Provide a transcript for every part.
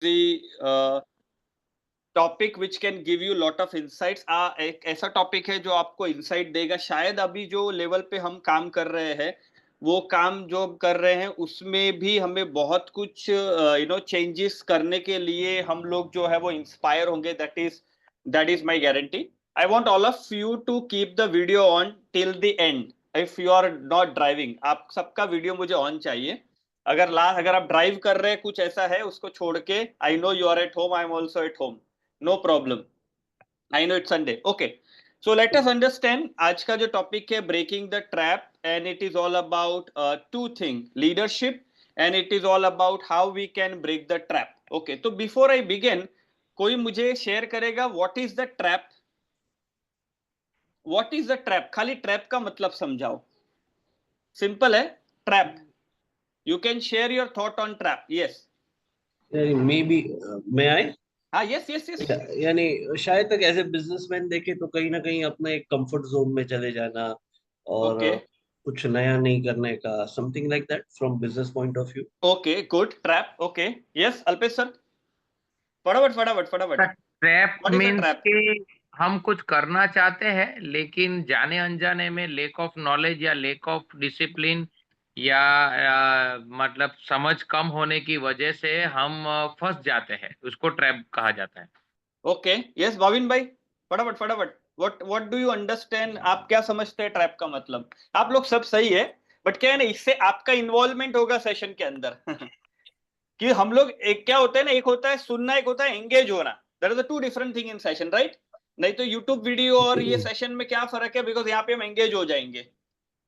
the topic which can give you lot of insights. एक ऐसा topic है जो आपको इंसाइट देगा। शायद अभी जो लेवल पे हम काम कर रहे हैं, वो काम जो कर रहे हैं उसमें भी हमें बहुत कुछ चेंजेस करने के लिए हम लोग जो है वो इंस्पायर होंगे। That is my guarantee. I want all of you to keep the video on till the end. If you are not driving, आप सबका वीडियो मुझे ऑन चाहिए। अगर आप ड्राइव कर रहे हैं, कुछ ऐसा है उसको छोड़ के, I know you are at home, I am also at home, no problem. I know it's Sunday. Okay, so let us understand आज का जो टॉपिक है, breaking the trap, and it is all about two thing, leadership, and it is all about how we can break the trap. Okay, तो before I begin, कोई मुझे share करेगा what is the trap? What is the trap? खाली trap का मतलब समझाओ। Simple है, trap. You can share your thought on trap. Yes. May be मैं आए हाँ, यस यस यस। यानी शायद तक एज ए बिजनेसमैन देखे तो कहीं ना कहीं अपना एक कंफर्ट जोन में चले जाना और ओके कुछ नया नहीं करने का, something like that from business point of view. Okay, good, trap. Okay, yes Alpesh sir, फटाफट फटाफट फटाफट। Trap what is the means trap? कि हम कुछ करना चाहते हैं लेकिन जाने अनजाने में लेक ऑफ नॉलेज या लेक ऑफ डिसिप्लिन या मतलब समझ कम होने की वजह से हम फंस जाते हैं, उसको ट्रैप कहा जाता है। ओके, यस भाविन भाई, फटाफट फटाफट। What do you understand? आप क्या समझते हैं ट्रैप का मतलब? आप लोग सब सही है, बट क्या है ना, इससे आपका इन्वॉल्वमेंट होगा सेशन के अंदर। कि हम लोग, एक क्या होता है ना, एक होता है सुनना, एक होता है एंगेज होना। That is a two different thing in session, right? नहीं तो यूट्यूब वीडियो और ये सेशन में क्या फर्क है? बिकॉज यहाँ पे हम एंगेज हो जाएंगे।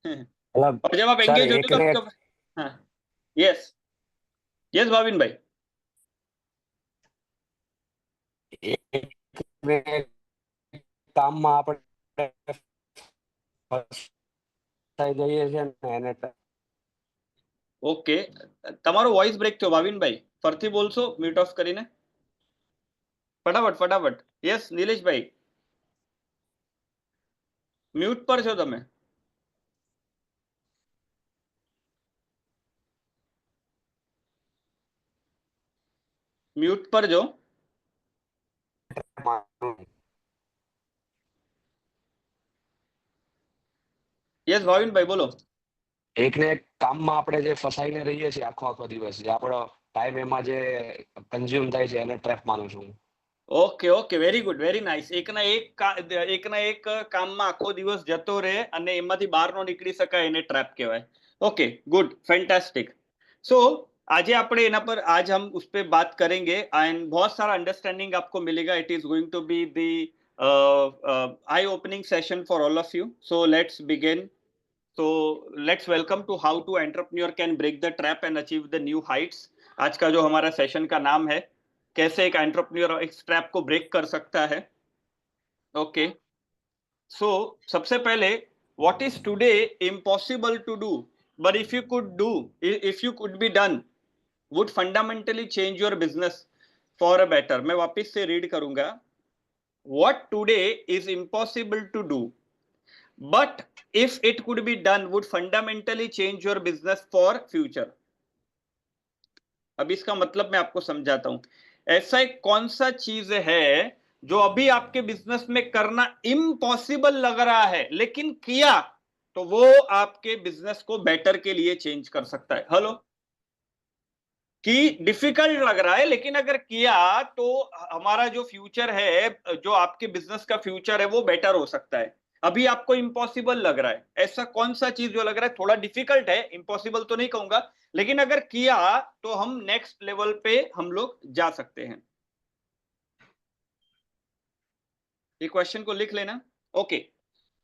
मतलब और जब आप सर एंगेज होते एक हो तो ने आपका, हाँ, यस यस भाविन भाई। એક ને કામમાં આપણે ફસાઈ જઈએ છે ને એને ઓકે, તમારો વોઇસ બ્રેક થયો ભાવિન ભાઈ, ફરથી બોલશો મ્યુટ ઓફ કરીને? ફટાફટ ફટાફટ, યસ નિલેશભાઈ, म्यूट पर છો તમે? म्यूट पर जो। યસ ભાવિનભાઈ બોલો। એકને એક કામમાં આપણે જે ફસાઈને રહીએ છીએ આખો આખો દિવસ, જે આપણો ટાઈમ એમાં જે કન્ઝ્યુમ થાય છે એને ટ્રેપ માનું છું હું। Okay okay, very good, very nice. એકના એક કામમાં આખો દિવસ જતો રહે અને એમાંથી બહાર ન નીકળી શકાય, એને ટ્રેપ કહેવાય। Okay, good, fantastic. सो आज આપણે એના પર, आज हम उस पर बात करेंगे एंड बहुत सारा अंडरस्टैंडिंग आपको मिलेगा। It is going to be the eye opening session for all of you. So let's begin. So let's welcome to how to entrepreneur can break the trap and achieve the new heights। आज का जो हमारा session का नाम है, कैसे एक entrepreneur इस ट्रैप को ब्रेक कर सकता है। ओके, सो सबसे पहले, what is today impossible to do but if you could do, if you could be done, would fundamentally change your business for a better. मैं वापस से रीड करूंगा। What today is impossible to do but if it could be done would fundamentally change your business for future। अब इसका मतलब मैं आपको समझाता हूं। ऐसा एक कौन सा चीज है जो अभी आपके बिजनेस में करना इम्पॉसिबल लग रहा है, लेकिन किया तो वो आपके बिजनेस को बेटर के लिए चेंज कर सकता है? हेलो, कि डिफिकल्ट लग रहा है लेकिन अगर किया तो हमारा जो फ्यूचर है, जो आपके बिजनेस का फ्यूचर है, वो बेटर हो सकता है। अभी आपको इम्पॉसिबल लग रहा है, ऐसा कौन सा चीज जो लग रहा है थोड़ा डिफिकल्ट है, इम्पॉसिबल तो नहीं कहूंगा, लेकिन अगर किया तो हम नेक्स्ट लेवल पे हम लोग जा सकते हैं। ये क्वेश्चन को लिख लेना। ओके,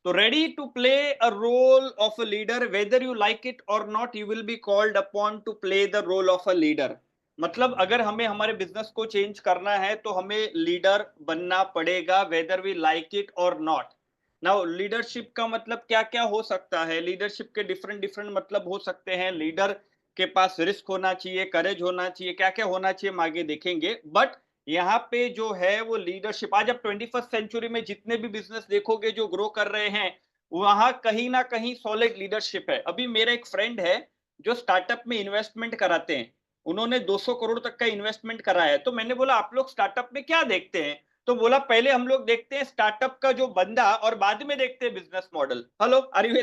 तो ready to play a role of a leader, whether you like it और not, you will be called upon to play the role of a leader. मतलब अगर हमें हमारे बिजनेस को चेंज करना है तो हमें लीडर बनना पड़ेगा, वेदर वी लाइक इट और नॉट। नाउ लीडरशिप का मतलब क्या क्या हो सकता है? लीडरशिप के डिफरेंट डिफरेंट मतलब हो सकते हैं। लीडर के पास रिस्क होना चाहिए, करेज होना चाहिए, क्या क्या होना चाहिए हम आगे देखेंगे। बट यहाँ पे जो है वो लीडरशिप, आज आप 21st सेंचुरी में जितने भी बिजनेस देखोगे जो ग्रो कर रहे हैं, वहां कहीं ना कहीं सॉलिड लीडरशिप है। अभी मेरा एक फ्रेंड है जो स्टार्टअप में इन्वेस्टमेंट कराते हैं, उन्होंने 200 करोड़ तक का इन्वेस्टमेंट करा है। तो मैंने बोला आप लोग स्टार्टअप में क्या देखते हैं? तो बोला पहले हम लोग देखते हैं स्टार्टअप का जो बंदा और बाद में देखते हैं business model. Hello, are you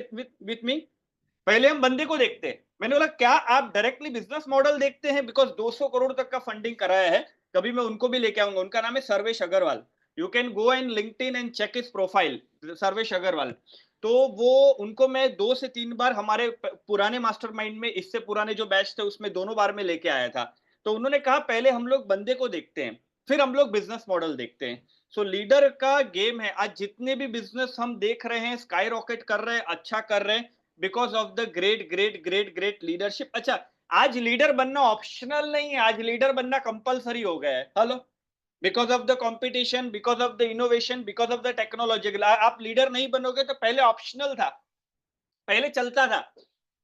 with me? पहले हम बंदे को देखते हैं। मैंने बोला क्या आप डायरेक्टली बिजनेस मॉडल देखते हैं? बिकॉज 200 करोड़ तक का फंडिंग कराया है। कभी मैं उनको भी लेके आऊंगा। उनका नाम है Sarvesh Agarwal. You can go in LinkedIn and check his profile, Sarvesh Agarwal. तो वो उनको मैं 2 से 3 बार हमारे पुराने मास्टरमाइंड में, इससे पुराने जो बैच थे उसमें दोनों बार में लेके आया था। तो उन्होंने कहा पहले हम लोग बंदे को देखते हैं, फिर हम लोग बिजनेस मॉडल देखते हैं। सो लीडर का गेम है। आज जितने भी बिजनेस हम देख रहे हैं स्काई रॉकेट कर रहे हैं, अच्छा कर रहे हैं, because of the great great great great leadership. अच्छा, आज लीडर बनना ऑप्शनल नहीं है, आज लीडर बनना कंपलसरी हो गया है। Hello, because of the competition, because of the innovation, because of the technology. आप लीडर नहीं बनोगे तो पहले ऑप्शनल था, पहले चलता था,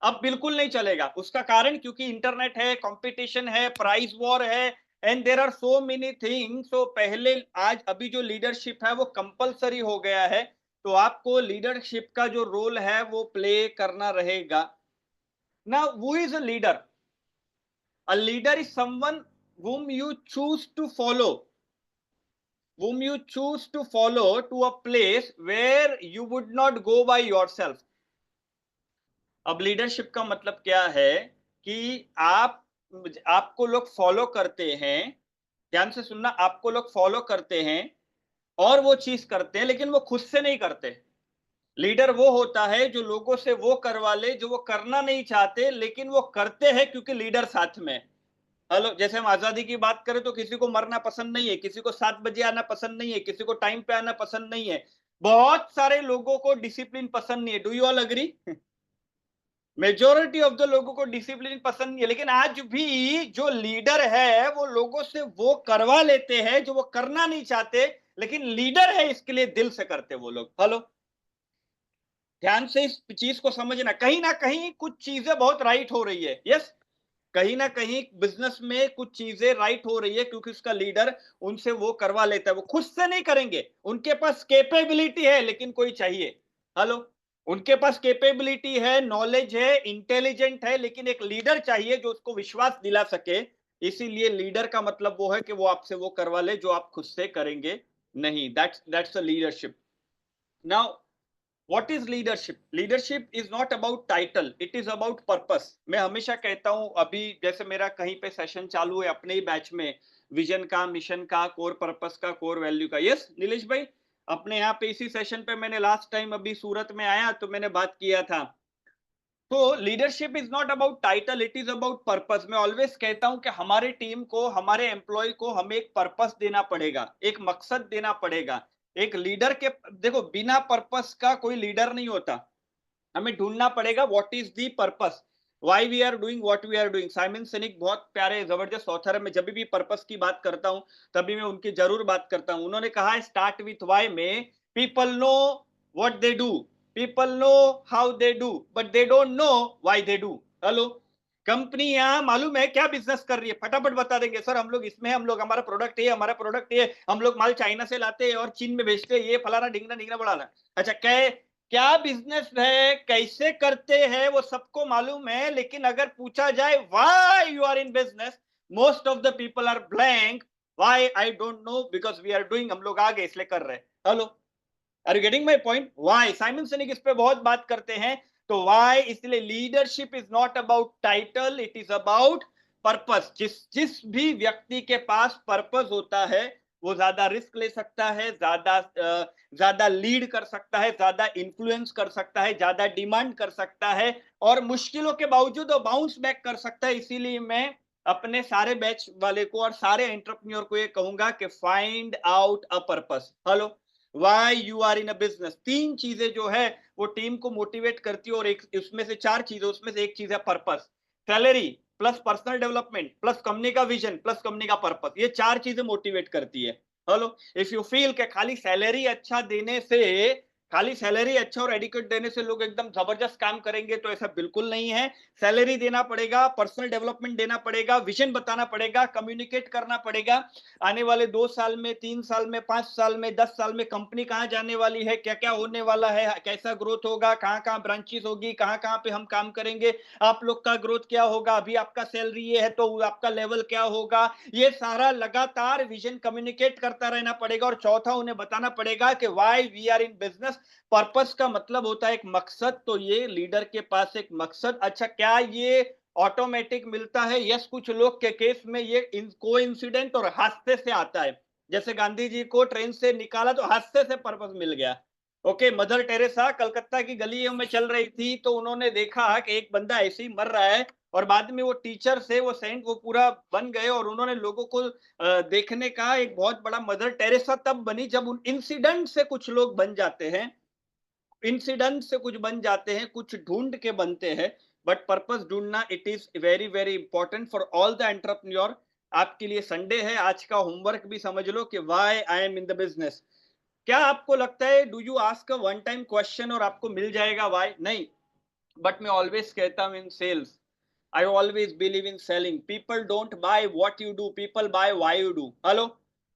अब बिल्कुल नहीं चलेगा। उसका कारण क्योंकि इंटरनेट है, कंपटीशन है, प्राइस वॉर है, and there are so many things. So पहले, आज अभी जो लीडरशिप है वो कंपलसरी हो गया है। तो आपको लीडरशिप का जो रोल है वो प्ले करना रहेगा। Now, who is a leader? A leader is someone whom you choose to follow, whom you choose to follow to a place where you would not go by yourself. अब leadership का मतलब क्या है कि आपको लोग फॉलो करते हैं, ध्यान से सुनना, आपको लोग फॉलो करते हैं और वो चीज करते हैं, लेकिन वो खुद से नहीं करते। लीडर वो होता है जो लोगों से वो करवा ले जो वो करना नहीं चाहते, लेकिन वो करते हैं क्योंकि लीडर साथ में। हेलो, जैसे हम आजादी की बात करें तो किसी को मरना पसंद नहीं है, किसी को 7 बजे आना पसंद नहीं है, किसी को टाइम पे आना पसंद नहीं है, बहुत सारे लोगों को डिसिप्लिन पसंद नहीं है। Do you all agree? Majority of the लोगों को डिसिप्लिन पसंद नहीं है, लेकिन आज भी जो लीडर है वो लोगों से वो करवा लेते हैं जो वो करना नहीं चाहते, लेकिन लीडर है इसके लिए दिल से करते वो लोग। हेलो, ध्यान से इस चीज को समझना। कहीं ना कहीं कुछ चीजें बहुत राइट हो रही है। यस, कहीं ना कहीं बिजनेस में कुछ चीजें राइट हो रही है क्योंकि उसका लीडर उनसे वो करवा लेता है। वो खुद से नहीं करेंगे, उनके पास कैपेबिलिटी है, लेकिन कोई चाहिए। हेलो, उनके पास कैपेबिलिटी है, नॉलेज है, इंटेलिजेंट है, लेकिन एक लीडर चाहिए जो उसको विश्वास दिला सके। इसीलिए लीडर का मतलब वो है कि वो आपसे वो करवा ले जो आप खुद से करेंगे नहीं। That's a leadership. Now, What is leadership? Leadership is not about title, it is about purpose. मैं हमेशा कहता हूं, अभी जैसे मेरा कहीं पे सेशन चालू है अपने ही बैच में, विजन का, मिशन का, कोर पर्पस का, कोर वैल्यू का। यस नीलेश भाई, अपने यहाँ पे इसी सेशन पे मैंने लास्ट टाइम अभी सूरत में आया तो मैंने बात किया था। तो leadership is not about title, it is about purpose. मैं ऑलवेज कहता हूं कि हमारे टीम को, हमारे एम्प्लॉय को हमें एक पर्पस देना पड़ेगा, एक मकसद देना पड़ेगा। एक लीडर के, देखो, बिना पर्पस का कोई लीडर नहीं होता। हमें ढूंढना पड़ेगा what is the purpose, why we are doing what we are doing. Simon Sinek बहुत प्यारे जबरदस्त ऑथर है। मैं जब भी पर्पस की बात करता हूं तभी मैं उनकी जरूर बात करता हूं। उन्होंने कहा है स्टार्ट विथ व्हाई में people know what they do, people know how they do, but they don't know why they do. Hello, company यहाँ मालूम है क्या बिजनेस कर रही है, फटाफट बता देंगे सर हम लोग इसमें, हम लोग, हमारा प्रोडक्ट है, हमारा प्रोडक्ट है, हम लोग माल चाइना से लाते हैं और चीन में बेचते हैं, ये फलाना ढिंगना ढिंगना बढ़ाना। अच्छा, क्या बिजनेस है, कैसे करते हैं, वो सबको मालूम है, लेकिन अगर पूछा जाए why you are in business, most of the people are blank. Why? I don't know, because we are doing, हम लोग आगे इसलिए कर रहे हैं। Hello, are you getting my point? Why? Simon Sinek इस पे बहुत बात करते हैं। तो व्हाई, इसलिए leadership is not about title, it is about purpose. जिस भी व्यक्ति के पास पर्पस होता है वो ज्यादा रिस्क ले सकता है, ज्यादा लीड कर सकता है, ज्यादा इन्फ्लुएंस कर सकता है, ज्यादा डिमांड कर सकता है, और मुश्किलों के बावजूद वो बाउंस बैक कर सकता है। इसीलिए मैं अपने सारे बैच वाले को और सारे एंटरप्रेन्योर को ये कहूंगा कि find out a purpose. Hello, why you are in a business. 3 चीजें जो है वो टीम को मोटिवेट करती है, और एक उसमें से 4 चीजें, उसमें से एक चीज है purpose. Salary plus personal development plus company का विजन प्लस कंपनी का पर्पस, ये 4 चीजें मोटिवेट करती है। हेलो, इफ यू फील कि खाली सैलरी अच्छा देने से खाली सैलरी अच्छा और एडिक्वेट देने से लोग एकदम जबरदस्त काम करेंगे तो ऐसा बिल्कुल नहीं है। सैलरी देना पड़ेगा, पर्सनल डेवलपमेंट देना पड़ेगा, विजन बताना पड़ेगा, कम्युनिकेट करना पड़ेगा। आने वाले 2 साल में, 3 साल में, 5 साल में, 10 साल में कंपनी कहाँ जाने वाली है, क्या क्या होने वाला है, कैसा ग्रोथ होगा, कहाँ कहाँ ब्रांचेस होगी, कहाँ कहाँ पे हम काम करेंगे, आप लोग का ग्रोथ क्या होगा, अभी आपका सैलरी ये है तो आपका लेवल क्या होगा, ये सारा लगातार विजन कम्युनिकेट करता रहना पड़ेगा। और चौथा, उन्हें बताना पड़ेगा कि why we are in business. Purpose का मतलब होता है एक मकसद, तो ये लीडर के पास एक मकसद। अच्छा, क्या ये ऑटोमेटिक मिलता है? यस, कुछ लोग के केस में ये कोइंसिडेंट और हादसे से आता है। जैसे गांधी जी को ट्रेन से निकाला तो हादसे से पर्पस मिल गया। ओके, मदर टेरेसा कलकत्ता की गलियों में चल रही थी तो उन्होंने देखा कि एक बंदा ऐसे ही मर रहा है, और बाद में वो टीचर से वो सेंट वो पूरा बन गए, और उन्होंने लोगों को देखने का एक बहुत बड़ा। मदर टेरेसा तब बनी जब उन इंसिडेंट से कुछ लोग बन जाते हैं, इंसिडेंट से कुछ बन जाते हैं, कुछ ढूंढ के बनते हैं। बट पर्पस ढूंढना, it is very very important for all the entrepreneur. आपके लिए संडे है, आज का होमवर्क भी समझ लो कि why I am in the business. क्या आपको लगता है do you ask a one time question और आपको मिल जाएगा व्हाई? नहीं। बट मैं ऑलवेज कहता हूं इन sales, I always believe in selling. People don't buy what you do, people buy why you do. Hello,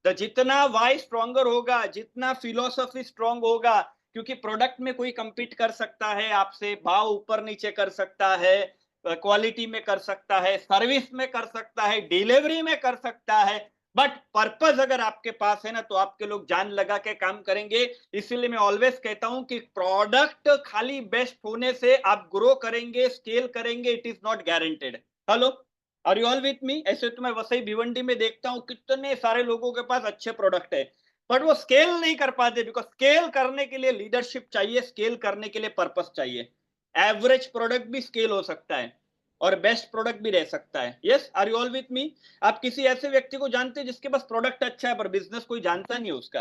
तो जितना why stronger होगा, जितना philosophy strong होगा, क्योंकि प्रोडक्ट में कोई compete कर सकता है आपसे, भाव ऊपर नीचे कर सकता है, क्वालिटी में कर सकता है, सर्विस में कर सकता है, डिलीवरी में कर सकता है, बट पर्पस अगर आपके पास है ना तो आपके लोग जान लगा के काम करेंगे। इसीलिए मैं ऑलवेज कहता हूं कि प्रोडक्ट खाली बेस्ट होने से आप ग्रो करेंगे, स्केल करेंगे, it is not guaranteed. Hello, are you all with me? ऐसे तो मैं वसई भिवंडी में देखता हूं कितने सारे लोगों के पास अच्छे प्रोडक्ट है, बट वो स्केल नहीं कर पाते, बिकॉज स्केल करने के लिए लीडरशिप चाहिए, स्केल करने के लिए पर्पस चाहिए। एवरेज प्रोडक्ट भी स्केल हो सकता है और बेस्ट प्रोडक्ट भी रह सकता है। Yes, are you all with me? आप किसी ऐसे व्यक्ति को जानते हैं जिसके पास प्रोडक्ट अच्छा है पर बिजनेस कोई जानता नहीं है उसका?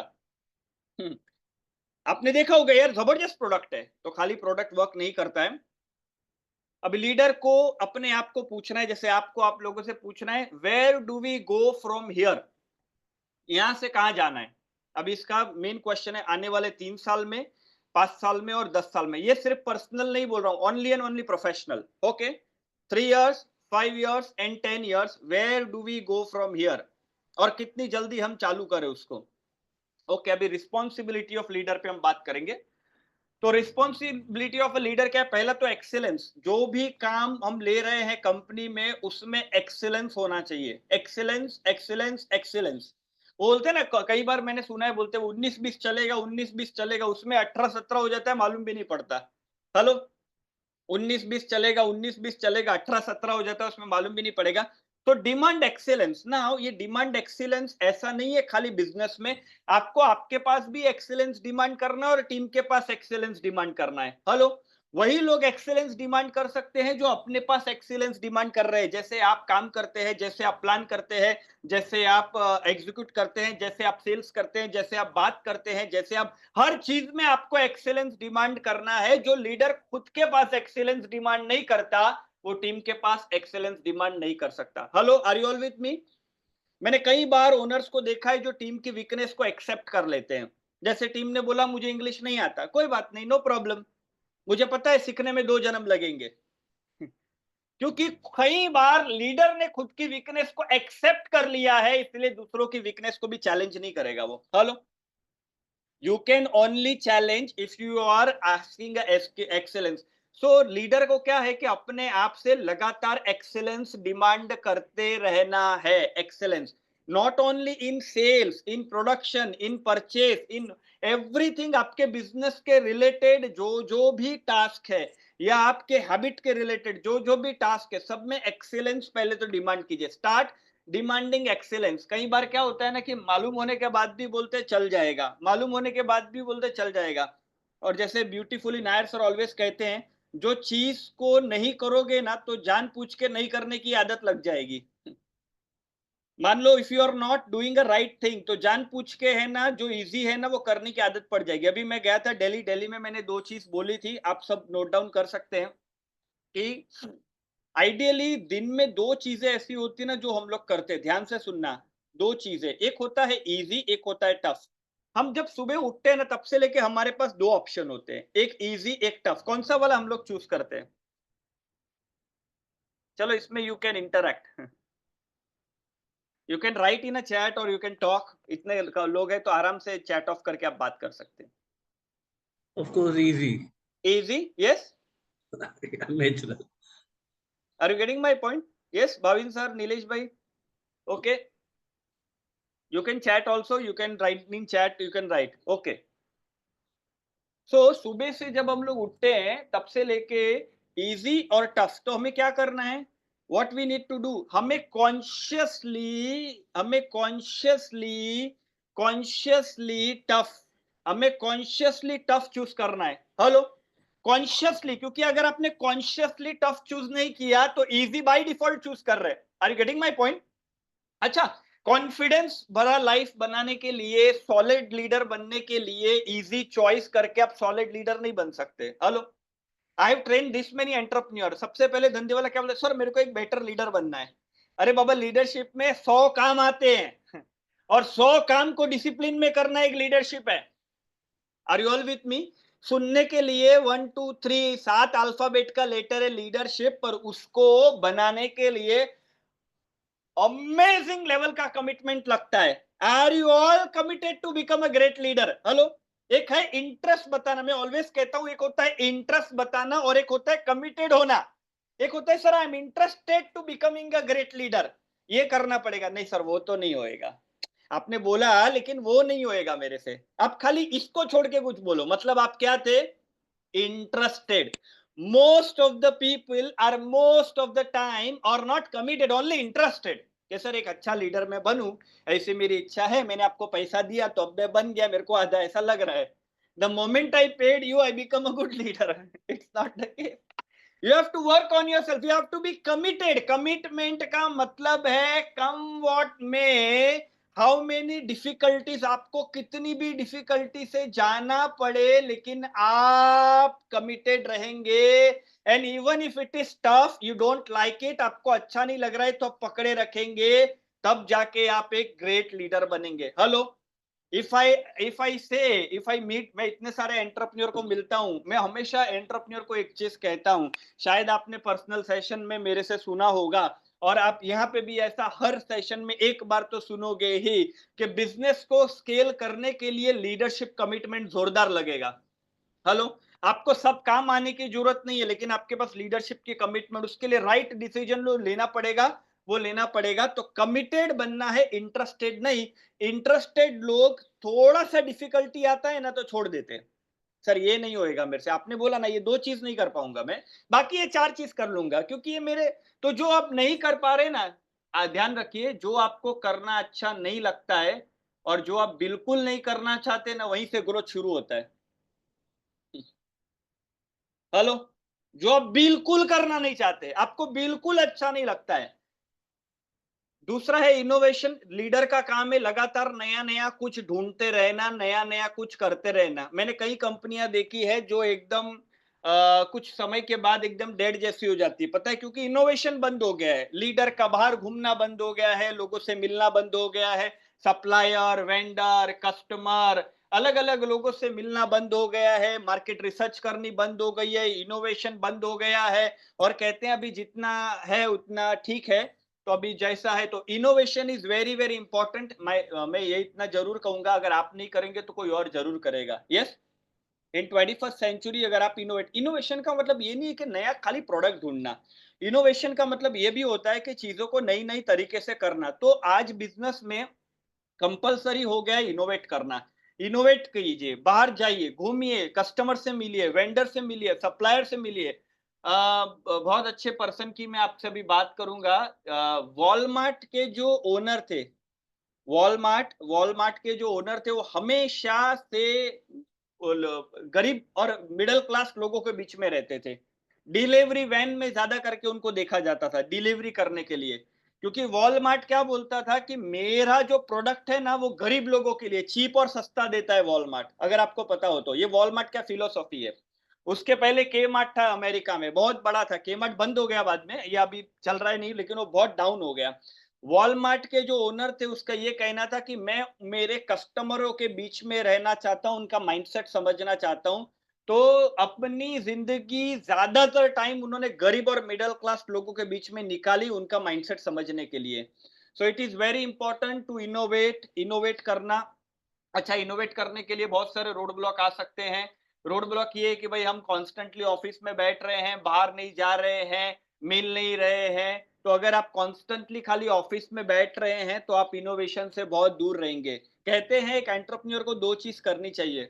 आपने देखा होगा यार, जबरदस्त प्रोडक्ट है तो खाली प्रोडक्ट वर्क नहीं करता है। अब लीडर को अपने आप को पूछना है, जैसे आपको आप लोगों से पूछना है where do we go from here, यहां से कहां जाना है। अब इसका मेन क्वेश्चन है आने वाले 3 साल में, 5 साल में और 10 साल में। ये सिर्फ पर्सनल नहीं बोल रहा हूं, only and only professional. Okay, 3 years, 5 years and 10 years, where do we go from here, और कितनी जल्दी हम चालू करें उसको। ओके, अभी रिस्पॉन्सिबिलिटी ऑफ लीडर पे हम बात करेंगे। तो रिस्पॉन्सिबिलिटी ऑफ अ लीडर क्या है? पहला तो एक्सीलेंस, जो भी काम हम ले रहे हैं कंपनी में उसमें एक्सीलेंस होना चाहिए। Excellence, excellence, excellence. बोलते हैं ना, कई बार मैंने सुना है बोलते हैं 19-20 चलेगा, 19-20 चलेगा, उसमें 18-17 हो जाता है, मालूम भी नहीं पड़ता। हेलो, 19-20 चलेगा, 19-20 चलेगा, 18-17 हो जाता है, उसमें मालूम भी नहीं पड़ेगा। तो डिमांड एक्सीलेंस ना, ये डिमांड एक्सीलेंस ऐसा नहीं है खाली बिजनेस में, आपको आपके पास भी एक्सीलेंस डिमांड करना है और टीम के पास एक्सीलेंस डिमांड करना है। हेलो, वही लोग एक्सीलेंस डिमांड कर सकते हैं जो अपने पास एक्सीलेंस डिमांड कर रहे हैं। जैसे आप काम करते हैं, जैसे आप प्लान करते हैं, जैसे आप एग्जीक्यूट करते हैं, जैसे आप सेल्स करते हैं, जैसे आप बात करते हैं, जैसे आप हर चीज में आपको एक्सीलेंस डिमांड करना है। जो लीडर खुद के पास एक्सीलेंस डिमांड नहीं करता वो टीम के पास एक्सीलेंस डिमांड नहीं कर सकता। Hello, are you all with me? मैंने कई बार ओनर्स को देखा है जो टीम की वीकनेस को एक्सेप्ट कर लेते हैं। जैसे टीम ने बोला मुझे इंग्लिश नहीं आता, कोई बात नहीं, नो प्रॉब्लम, मुझे पता है सीखने में 2 जन्म लगेंगे। क्योंकि कई बार लीडर ने खुद की वीकनेस को एक्सेप्ट कर लिया है, इसलिए दूसरों की वीकनेस को भी चैलेंज नहीं करेगा वो। Hello, you can only challenge if you are asking excellence। so leader को क्या है कि अपने आप से लगातार एक्सेलेंस डिमांड करते रहना है। Excellence not only in sales, in production, in purchase, in everything. आपके बिजनेस के रिलेटेड जो जो भी टास्क है या आपके हैबिट के रिलेटेड जो जो भी टास्क है, सब में एक्सेलेंस पहले तो डिमांड कीजिए। Start demanding excellence. कई बार क्या होता है ना कि मालूम होने के बाद भी बोलते चल जाएगा, मालूम होने के बाद भी बोलते चल जाएगा। और जैसे ब्यूटीफुली नायर सर ऑलवेज कहते हैं, जो चीज को नहीं करोगे ना तो जान पूछ के नहीं करने की आदत लग जाएगी। मान लो if you are not doing a right thing, तो जान पूछ के है ना जो इजी है ना वो करने की आदत पड़ जाएगी। अभी मैं गया था दिल्ली, दिल्ली में मैंने 2 चीज बोली थी, आप सब नोट डाउन कर सकते हैं कि आइडियली दिन में 2 चीजें ऐसी होती है ना जो हम लोग करते हैं, ध्यान से सुनना। 2 चीजें, एक होता है इजी, एक होता है टफ। हम जब सुबह उठते हैं ना तब से लेके हमारे पास दो ऑप्शन होते हैं, एक इजी एक टफ। कौन सा वाला हम लोग चूज करते हैं? चलो इसमें you can interact, you can write in a chat और यू कैन टॉक। इतने लोग हैं तो आराम से चैट ऑफ करके आप बात कर सकते हैं। Of course, easy. Easy, yes. Natural. Are you getting my point? Yes Bhavin sir, Nilesh भाई, okay. You can chat also, you can write in chat, you can write, okay. So सुबह से जब हम लोग उठते हैं तब से लेके इजी और टफ, तो हमें क्या करना है? What we need to do, हमें कॉन्शियसली टफ चूज करना है। हेलो, कॉन्शियसली, क्योंकि अगर आपने कॉन्शियसली टफ चूज नहीं किया तो इजी बाय डिफॉल्ट चूज कर रहे हैं। Are you getting my point? अच्छा, कॉन्फिडेंस भरा लाइफ बनाने के लिए, सॉलिड लीडर बनने के लिए इजी चॉइस करके आप सॉलिड लीडर नहीं बन सकते। Hello, I have train this many entrepreneur. सबसे पहले धंधे वाला क्या बोलता है? सर मेरे को एक बेटर लीडर बनना है। अरे बाबा, लीडरशिप में 100 काम आते हैं और 100 काम को डिसिप्लिन में करना एक लीडरशिप है। Are you all with me? सुनने के लिए 1 2 3 7 अल्फाबेट का लेटर है लीडरशिप, पर उसको बनाने के लिए अमेजिंग लेवल का कमिटमेंट लगता है। Are you all committed to become a great leader? Hello, एक है इंटरेस्ट बताना, मैं ऑलवेज कहता हूं, एक होता है इंटरेस्ट बताना और एक होता है कमिटेड होना। एक होता है sir I am interested to becoming a great leader, ये करना पड़ेगा। नहीं सर वो तो नहीं होएगा, आपने बोला लेकिन वो नहीं होएगा मेरे से। आप खाली इसको छोड़ के कुछ बोलो, मतलब आप क्या थे? Interested. most of the people are most of the time or not committed, only interested कि सर एक अच्छा लीडर मैं बनूं, ऐसी मेरी इच्छा है, मैंने आपको पैसा दिया तो अब मैं बन गया, मेरे को आधा ऐसा लग रहा है। the moment I paid you I become a good leader. It's not the case. You have to work on yourself, you have to be committed. commitment का मतलब है come what may, how many difficulties, आपको कितनी भी difficulty से जाना पड़े लेकिन आप कमिटेड रहेंगे। And even if it is tough, you don't like it, आपको अच्छा नहीं लग रहा है तो आप पकड़े रखेंगे, तब जाके आप एक ग्रेट लीडर बनेंगे। हेलो, इफ आई मीट, मैं इतने सारे एंटरप्रेन्योर को मिलता हूं, मैं हमेशा एंटरप्रेन्योर को एक चीज कहता हूं, शायद आपने पर्सनल सेशन में मेरे से सुना होगा और आप यहाँ पे भी ऐसा हर सेशन में एक बार तो सुनोगे ही कि बिजनेस को स्केल करने के लिए लीडरशिप कमिटमेंट जोरदार लगेगा। हेलो, आपको सब काम आने की जरूरत नहीं है, लेकिन आपके पास लीडरशिप की कमिटमेंट, उसके लिए राइट डिसीजन लेना पड़ेगा, वो लेना पड़ेगा। तो कमिटेड बनना है, इंटरेस्टेड नहीं। इंटरेस्टेड लोग थोड़ा सा डिफिकल्टी आता है ना तो छोड़ देते हैं, सर ये नहीं होएगा मेरे से, आपने बोला ना ये 2 चीज नहीं कर पाऊंगा मैं, बाकी ये 4 चीज कर लूंगा, क्योंकि ये मेरे, तो जो आप नहीं कर पा रहे ना, ध्यान रखिए, जो आपको करना अच्छा नहीं लगता है और जो आप बिल्कुल नहीं करना चाहते ना, वहीं से ग्रोथ शुरू होता है। हेलो, जो आप बिल्कुल करना नहीं चाहते, आपको बिल्कुल अच्छा नहीं लगता है। दूसरा है इनोवेशन। लीडर का काम है लगातार नया नया कुछ ढूंढते रहना, नया नया कुछ करते रहना। मैंने कई कंपनियां देखी है जो एकदम कुछ समय के बाद एकदम डेड जैसी हो जाती है, पता है, क्योंकि इनोवेशन बंद हो गया है, लीडर का बाहर घूमना बंद हो गया है, लोगों से मिलना बंद हो गया है, सप्लायर, वेंडर, कस्टमर, अलग अलग लोगों से मिलना बंद हो गया है, मार्केट रिसर्च करनी बंद हो गई है, इनोवेशन बंद हो गया है, और कहते हैं अभी जितना है उतना ठीक है, तो अभी जैसा है। तो innovation is very very important. मैं ये इतना जरूर कहूंगा, अगर आप नहीं करेंगे तो कोई और जरूर करेगा। यस, इन 21st सेंचुरी अगर आप इनोवेशन का मतलब ये नहीं है कि नया खाली प्रोडक्ट ढूंढना, इनोवेशन का मतलब ये भी होता है कि चीजों को नई नई तरीके से करना। तो आज बिजनेस में कंपलसरी हो गया है इनोवेट करना। इनोवेट कीजिए, बाहर जाइए, घूमिए, कस्टमर से मिलिए, वेंडर से मिलिए, सप्लायर से मिलिए। बहुत अच्छे पर्सन की मैं आपसे अभी बात करूंगा। वॉलमार्ट के जो ओनर थे, वॉलमार्ट के जो ओनर थे, वो हमेशा से गरीब और मिडिल क्लास लोगों के बीच में रहते थे। डिलीवरी वैन में ज्यादा करके उनको देखा जाता था डिलीवरी करने के लिए, क्योंकि वॉलमार्ट क्या बोलता था कि मेरा जो प्रोडक्ट है ना वो गरीब लोगों के लिए चीप और सस्ता देता है वॉलमार्ट, अगर आपको पता हो तो। ये वॉलमार्ट का फिलोसॉफी है। उसके पहले के मार्ट था अमेरिका में, बहुत बड़ा था, के मार्ट बंद हो गया बाद में, ये अभी चल रहा है नहीं, लेकिन वो बहुत डाउन हो गया। वॉलमार्ट के जो ओनर थे उसका ये कहना था कि मैं मेरे कस्टमरों के बीच में रहना चाहता हूं, उनका माइंडसेट समझना चाहता हूं। तो अपनी जिंदगी ज्यादातर टाइम उन्होंने गरीब और मिडिल क्लास लोगों के बीच में निकाली उनका माइंडसेट समझने के लिए। So it is very important to innovate करना। अच्छा, इनोवेट करने के लिए बहुत सारे रोड ब्लॉक आ सकते हैं। रोड ब्लॉक ये है कि भाई हम कॉन्स्टेंटली ऑफिस में बैठ रहे हैं, बाहर नहीं जा रहे हैं, मिल नहीं रहे हैं। तो अगर आप कॉन्स्टेंटली खाली ऑफिस में बैठ रहे हैं तो आप इनोवेशन से बहुत दूर रहेंगे। कहते हैं एक एंटरप्रेन्योर को दो चीज करनी चाहिए,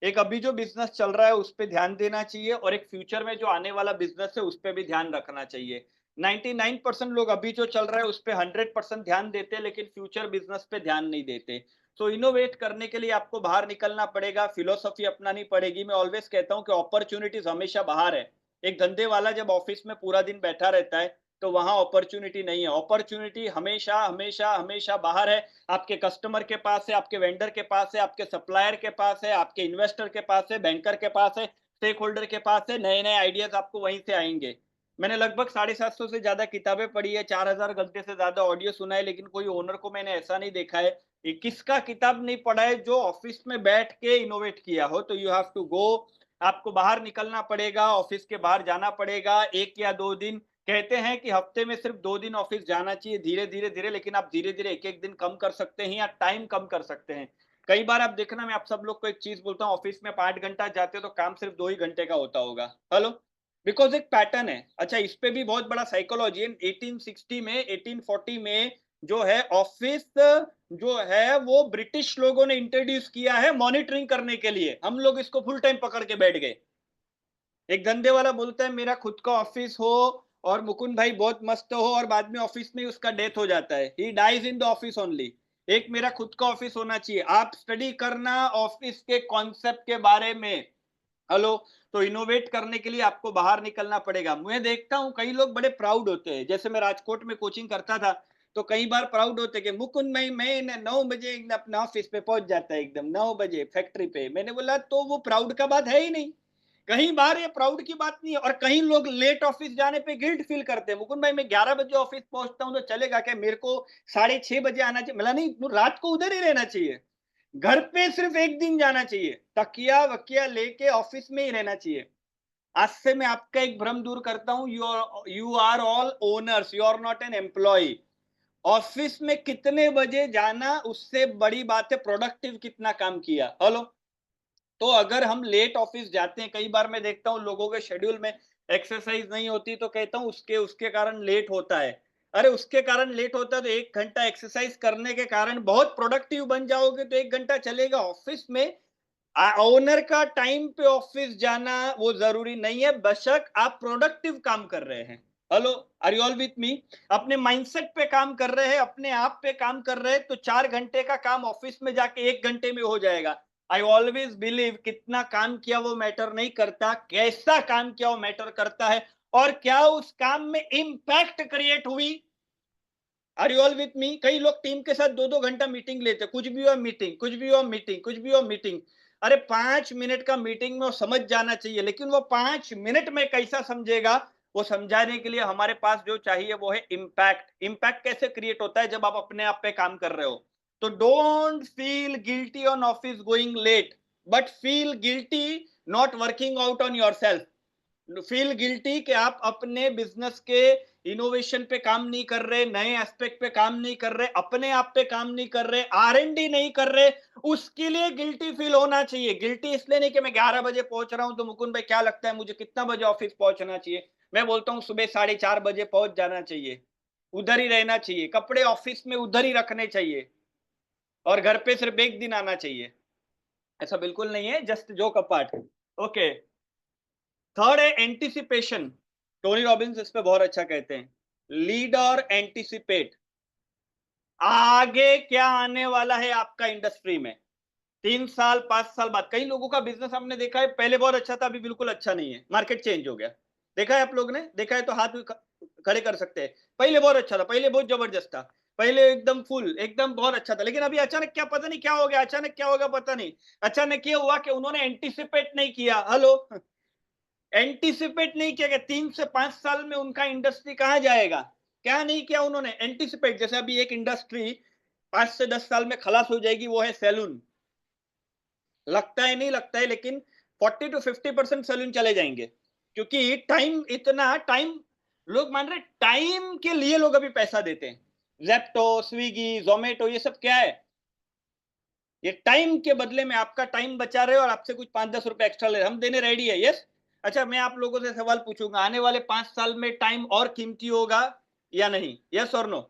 एक अभी जो बिजनेस चल रहा है उस पर ध्यान देना चाहिए और एक फ्यूचर में जो आने वाला बिजनेस है उस पर भी ध्यान रखना चाहिए। 99% लोग अभी जो चल रहा है उस पर 100% ध्यान देते हैं, लेकिन फ्यूचर बिजनेस पे ध्यान नहीं देते। सो इनोवेट करने के लिए आपको बाहर निकलना पड़ेगा, फिलोसफी अपनानी पड़ेगी। मैं ऑलवेज कहता हूँ कि अपॉर्चुनिटीज हमेशा बाहर है। एक धंधे वाला जब ऑफिस में पूरा दिन बैठा रहता है तो वहां अपॉर्चुनिटी नहीं है। अपॉर्चुनिटी हमेशा हमेशा हमेशा बाहर है, आपके कस्टमर के पास है, आपके वेंडर के पास है, आपके सप्लायर के पास है, आपके इन्वेस्टर के पास है, बैंकर के पास है, स्टेक होल्डर के पास है। नए नए आइडियाज आपको वहीं से आएंगे। मैंने लगभग 750 से ज्यादा किताबें पढ़ी है, 4000 घंटे से ज्यादा ऑडियो सुना है, लेकिन कोई ओनर को मैंने ऐसा नहीं देखा है कि किसका किताब नहीं पढ़ा है जो ऑफिस में बैठ के इनोवेट किया हो। तो यू हैव टू गो, आपको बाहर निकलना पड़ेगा, ऑफिस के बाहर जाना पड़ेगा 1 या 2 दिन। कहते हैं कि हफ्ते में सिर्फ 2 दिन ऑफिस जाना चाहिए, धीरे धीरे धीरे, लेकिन आप धीरे धीरे एक एक दिन कम कर सकते हैं या टाइम कम कर सकते हैं। कई बार आप देखना, मैं आप सब लोग को एक चीज बोलता हूँ, ऑफिस में 5 घंटा जाते हो तो काम सिर्फ 2 ही घंटे का होता होगा। हेलो, बिकॉज एक पैटर्न है। अच्छा, इस पे भी बहुत बड़ा साइकोलॉजी है। 1860 में 1840 में जो है ऑफिस जो है वो ब्रिटिश लोगों ने इंट्रोड्यूस किया है मॉनिटरिंग करने के लिए। हम लोग इसको फुल टाइम पकड़ के बैठ गए। एक धंधे वाला बोलता है मेरा खुद का ऑफिस हो और मुकुंद भाई बहुत मस्त हो, और बाद में ऑफिस में उसका डेथ हो जाता है, he dies in the office only. एक मेरा खुद का ऑफिस होना चाहिए। आप स्टडी करना ऑफिस के कॉन्सेप्ट के बारे में। हेलो, तो इनोवेट करने के लिए आपको बाहर निकलना पड़ेगा। मैं देखता हूँ कई लोग बड़े प्राउड होते हैं, जैसे मैं राजकोट में कोचिंग करता था तो कई बार प्राउड होते कि मुकुंद भाई मैं 9 बजे अपना ऑफिस पे पहुंच जाता है, एकदम 9 बजे फैक्ट्री पे। मैंने बोला तो वो प्राउड का बात है ही नहीं। कहीं बार ये प्राउड की बात नहीं है। और कहीं लोग लेट ऑफिस जाने पे गिल्ट फील करते हैं, मुकुंद भाई मैं 11 बजे ऑफिस पहुंचता हूँ तो चलेगा क्या, मेरे को 6:30 बजे आना चाहिए। मतलब नहीं, रात को उधर ही रहना चाहिए, घर पे सिर्फ एक दिन जाना चाहिए, तकिया वकिया लेके ऑफिस में ही रहना चाहिए। आज से मैं आपका एक भ्रम दूर करता हूं, you are all owners, you are not an employ. Office में कितने बजे जाना उससे बड़ी बात है प्रोडक्टिव कितना काम किया। हेलो, तो अगर हम लेट ऑफिस जाते हैं, कई बार मैं देखता हूँ लोगों के शेड्यूल में एक्सरसाइज नहीं होती तो कहता हूँ उसके उसके कारण लेट होता है। अरे उसके कारण लेट होता है तो 1 घंटा एक्सरसाइज करने के कारण बहुत प्रोडक्टिव बन जाओगे तो 1 घंटा चलेगा। ऑफिस में ओनर का टाइम पे ऑफिस जाना वो जरूरी नहीं है, बेशक आप प्रोडक्टिव काम कर रहे हैं। Hello, are you all with me? अपने माइंडसेट पे काम कर रहे हैं, अपने आप पे काम कर रहे हैं, तो 4 घंटे का काम ऑफिस में जाके 1 घंटे में हो जाएगा। आई ऑलवेज बिलीव कितना काम किया वो मैटर नहीं करता, कैसा काम किया वो मैटर करता है, और क्या उस काम में इंपैक्ट क्रिएट हुई। Are you all with me? कई लोग टीम के साथ 2-2 घंटा मीटिंग लेते, कुछ भी हो मीटिंग, कुछ भी हो मीटिंग, कुछ भी हो मीटिंग। अरे 5 मिनट का मीटिंग में वो समझ जाना चाहिए, लेकिन वो 5 मिनट में कैसा समझेगा, वो समझाने के लिए हमारे पास जो चाहिए वो है इम्पैक्ट। इम्पैक्ट कैसे क्रिएट होता है? जब आप अपने आप पे काम कर रहे हो। तो don't feel guilty on office going late, but feel guilty not working out on yourself. Feel guilty कि आप अपने बिजनेस के इनोवेशन पे काम नहीं कर रहे, नए एस्पेक्ट पे काम नहीं कर रहे, अपने आप पे काम नहीं कर रहे, R&D नहीं कर रहे, उसके लिए गिल्टी फील होना चाहिए। गिल्टी इसलिए नहीं कि मैं 11 बजे पहुंच रहा हूं तो मुकुंद भाई क्या लगता है मुझे कितना बजे ऑफिस पहुंचना चाहिए? मैं बोलता हूं सुबह 4:30 बजे पहुंच जाना चाहिए, उधर ही रहना चाहिए, कपड़े ऑफिस में उधर ही रखने चाहिए, और घर पे सिर्फ 1 दिन आना चाहिए। ऐसा बिल्कुल नहीं है, just joke apart. Okay, third है एंटिसिपेशन। टोनी रॉबिन्स इस पे बहुत अच्छा कहते हैं, लीड और एंटिसिपेट। आगे क्या आने वाला है आपका इंडस्ट्री में 3 साल 5 साल बाद। कई लोगों का बिजनेस हमने देखा है पहले बहुत अच्छा था, अभी बिल्कुल अच्छा नहीं है, मार्केट चेंज हो गया। देखा है आप लोग ने? देखा है तो हाथ खड़े कर सकते हैं। पहले बहुत अच्छा था, पहले बहुत जबरदस्त था, पहले एकदम फुल, एकदम बहुत अच्छा था, लेकिन अभी अचानक क्या पता नहीं क्या हो गया, अचानक क्या होगा पता नहीं। अचानक ये हुआ कि उन्होंने एंटिसिपेट नहीं किया। हेलो, एंटीसिपेट नहीं किया कि 3 से 5 साल में उनका इंडस्ट्री कहां जाएगा। क्या नहीं किया उन्होंने? एंटिसिपेट। जैसे अभी एक इंडस्ट्री 5 से 10 साल में खलास हो जाएगी, वो है सैलून। लगता है नहीं लगता है, लेकिन 40 to 50% सैलून चले जाएंगे, क्योंकि टाइम, इतना टाइम लोग मान रहे, टाइम के लिए लोग अभी पैसा देते हैं। जेप्टो, स्विगी, जोमेटो, ये सब क्या है? ये टाइम के बदले में आपका टाइम बचा रहे हो और आपसे कुछ 5-10 रुपए एक्स्ट्रा ले रहे, हम देने रेडी है। यस। अच्छा, मैं आप लोगों से सवाल पूछूंगा, आने वाले 5 साल में टाइम और कीमती होगा या नहीं? यस और नो?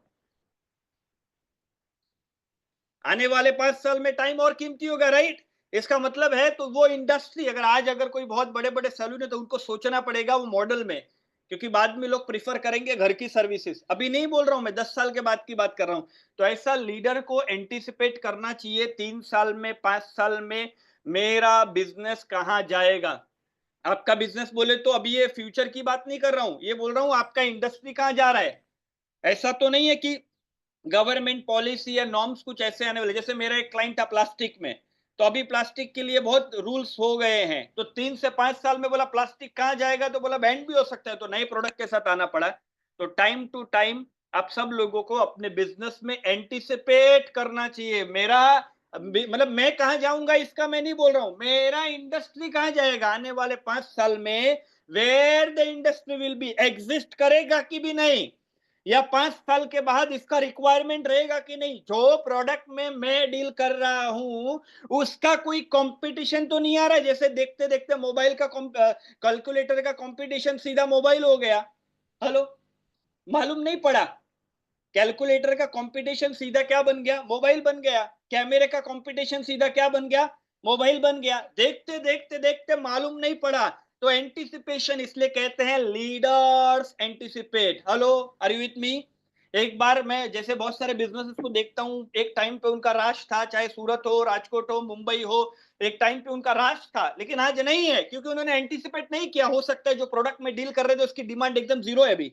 आने वाले 5 साल में टाइम और कीमती होगा, राइट? इसका मतलब है, तो वो इंडस्ट्री, अगर आज अगर कोई बहुत बड़े बड़े सैलून है, तो उनको सोचना पड़ेगा वो मॉडल में, क्योंकि बाद में लोग प्रिफर करेंगे घर की सर्विसेज। अभी नहीं बोल रहा हूं मैं, 10 साल के बाद की बात कर रहा हूं। तो ऐसा लीडर को एंटिसिपेट करना चाहिए, 3 साल में, 5 साल में मेरा बिजनेस कहां जाएगा। आपका बिजनेस बोले तो अभी ये फ्यूचर की बात नहीं कर रहा हूं, ये बोल रहा हूं आपका इंडस्ट्री कहां जा रहा है। ऐसा तो नहीं है कि गवर्नमेंट पॉलिसी या नॉर्म्स कुछ ऐसे आने वाले। जैसे मेरा एक क्लाइंट था प्लास्टिक में, तो अभी प्लास्टिक के लिए बहुत रूल्स हो गए हैं, तो 3 से 5 साल में बोला प्लास्टिक कहां जाएगा, तो बोला बैन भी हो सकता है, तो नए प्रोडक्ट के साथ आना पड़ा। तो टाइम टू टाइम आप सब लोगों को अपने बिजनेस में एंटिसिपेट करना चाहिए। मेरा मतलब मैं कहां जाऊंगा इसका मैं नहीं बोल रहा हूं, मेरा इंडस्ट्री कहां जाएगा आने वाले 5 साल में, where the industry will be, exist करेगा कि भी नहीं, या 5 साल के बाद इसका रिक्वायरमेंट रहेगा कि नहीं। जो प्रोडक्ट में मैं डील कर रहा हूं उसका कोई कंपटीशन तो नहीं आ रहा है। जैसे देखते देखते मोबाइल का कैलकुलेटर का कंपटीशन सीधा मोबाइल हो गया। हेलो, मालूम नहीं पड़ा? कैलकुलेटर का कंपटीशन सीधा क्या बन गया? मोबाइल बन गया। कैमरे का कंपटीशन सीधा क्या बन गया? मोबाइल बन गया। देखते देखते देखते मालूम नहीं पड़ा। तो एंटिसिपेशन इसलिए कहते हैं leaders anticipate. Hello, are you with me? एक बार मैं जैसे बहुत सारे बिजनेसेस को देखता हूं, एक टाइम पे उनका राज था, चाहे सूरत हो, राजकोट हो, मुंबई हो, एक टाइम पे उनका राज था, लेकिन आज नहीं है, क्योंकि उन्होंने एंटिसिपेट नहीं किया। हो सकता है जो प्रोडक्ट में डील कर रहे थे उसकी डिमांड एकदम जीरो है, अभी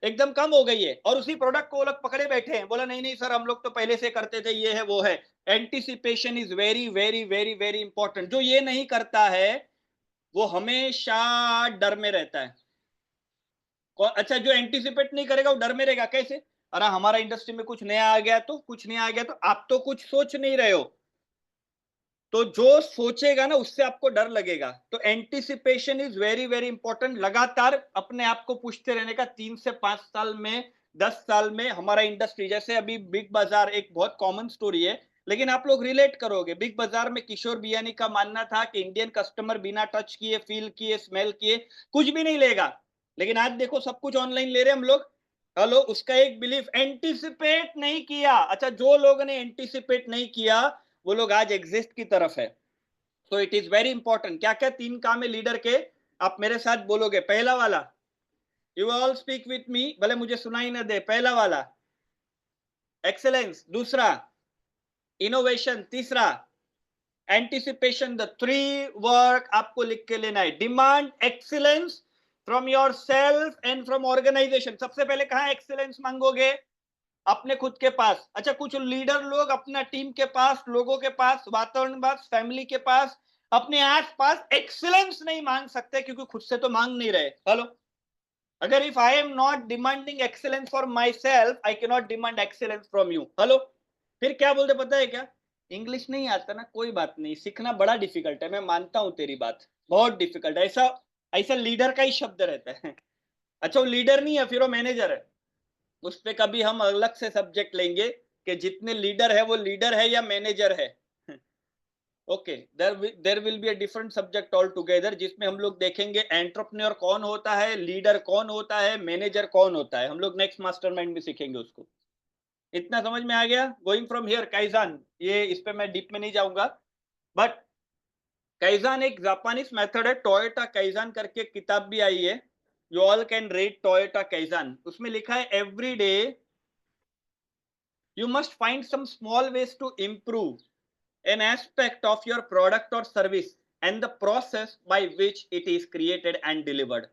एकदम कम हो गई है, और उसी प्रोडक्ट को वो लोग पकड़े बैठे हैं। बोला नहीं नहीं सर, हम लोग तो पहले से करते थे, ये है वो है। Anticipation is very very very very important. जो ये नहीं करता है वो हमेशा डर में रहता है। अच्छा, जो एंटिसिपेट नहीं करेगा वो डर में रहेगा। कैसे? अरे हमारा इंडस्ट्री में कुछ नया आ गया तो, कुछ नया आ गया तो, आप तो कुछ सोच नहीं रहे हो, तो जो सोचेगा ना उससे आपको डर लगेगा। तो anticipation is very very important. लगातार अपने आप को पूछते रहने का, 3 से 5 साल में, 10 साल में हमारा इंडस्ट्री, जैसे अभी बिग बाजार एक बहुत कॉमन स्टोरी है, लेकिन आप लोग रिलेट करोगे। बिग बाजार में किशोर बियानी का मानना था कि इंडियन कस्टमर बिना टच किए, फील किए, स्मेल किए कुछ भी नहीं लेगा, लेकिन आज देखो सब कुछ ऑनलाइन ले रहे हम लोग। हेलो, उसका एक बिलीफ, एंटिसिपेट नहीं किया। अच्छा, जो लोगों ने एंटिसिपेट नहीं किया वो लोग आज एग्जिस्ट की तरफ है। तो इट इज वेरी इंपॉर्टेंट। क्या क्या 3 काम है लीडर के, आप मेरे साथ बोलोगे? पहला वाला, you all speak with me, भले मुझे सुनाई ना दे। पहला वाला एक्सेलेंस, दूसरा इनोवेशन, तीसरा एंटिसिपेशन। द 3 वर्क आपको लिख के लेना है। Demand excellence from yourself and from organisation. सबसे पहले कहां एक्सीलेंस मांगोगे? अपने खुद के पास। अच्छा, कुछ लीडर लोग अपना टीम के पास, लोगों के पास, वातावरण के पास, फैमिली के पास, अपने आस पास एक्सीलेंस नहीं मांग सकते, क्योंकि खुद से तो मांग नहीं रहे। हेलो, अगर if I am not demanding excellence for my self, I can not demand excellence from you. Hello, फिर क्या बोलते पता है क्या? इंग्लिश नहीं आता ना, कोई बात नहीं, सीखना बड़ा डिफिकल्ट है, मैं मानता हूं तेरी बात, बहुत डिफिकल्ट है। ऐसा ऐसा लीडर का ही शब्द रहता है। अच्छा, वो लीडर नहीं है, फिर वो मैनेजर है। उस पे कभी हम अलग से सब्जेक्ट लेंगे कि जितने लीडर है वो लीडर है या मैनेजर है। Okay, there will be a different subject all together, जिसमें हम लोग देखेंगे एंटरप्रेन्योर कौन होता है, लीडर कौन होता है, मैनेजर कौन होता है। हम लोग नेक्स्ट मास्टरमाइंड में सीखेंगे उसको। इतना समझ में आ गया? गोइंग फ्रॉम हियर काइजान, ये इस पे मैं डीप में नहीं जाऊंगा, बट काइजान एक जापानीज मेथड है। टोयोटा काइजान करके एक किताब भी आई है, you all can read Toyota kaizen. उसमें लिखा है every day you must find some small ways to improve an aspect of your product or service and the process by which it is created and delivered.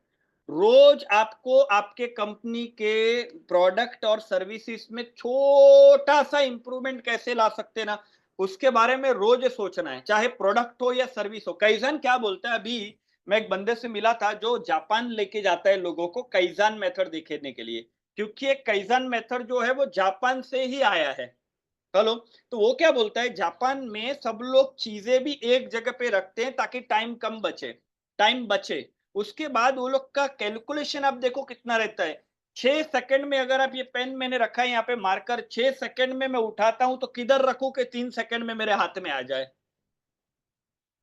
रोज आपको आपके company के product और services में छोटा सा इंप्रूवमेंट कैसे ला सकते ना, उसके बारे में रोज सोचना है, चाहे प्रोडक्ट हो या सर्विस हो। काइजान क्या बोलता है? अभी मैं एक बंदे से मिला था जो जापान लेके जाता है लोगों को काइजान मेथड दिखाने के लिए, क्योंकि ये काइजन मेथड जो है वो जापान से ही आया है। हेलो, तो वो क्या बोलता है, जापान में सब लोग चीजें भी एक जगह पे रखते हैं ताकि टाइम बचे। उसके बाद वो लोग का कैलकुलेशन आप देखो कितना रहता है। 6 सेकंड में, अगर आप ये पेन मैंने रखा है यहाँ पे मार्कर, 6 सेकंड में मैं उठाता हूं तो किधर रखूं कि 3 सेकंड में मेरे हाथ में आ जाए।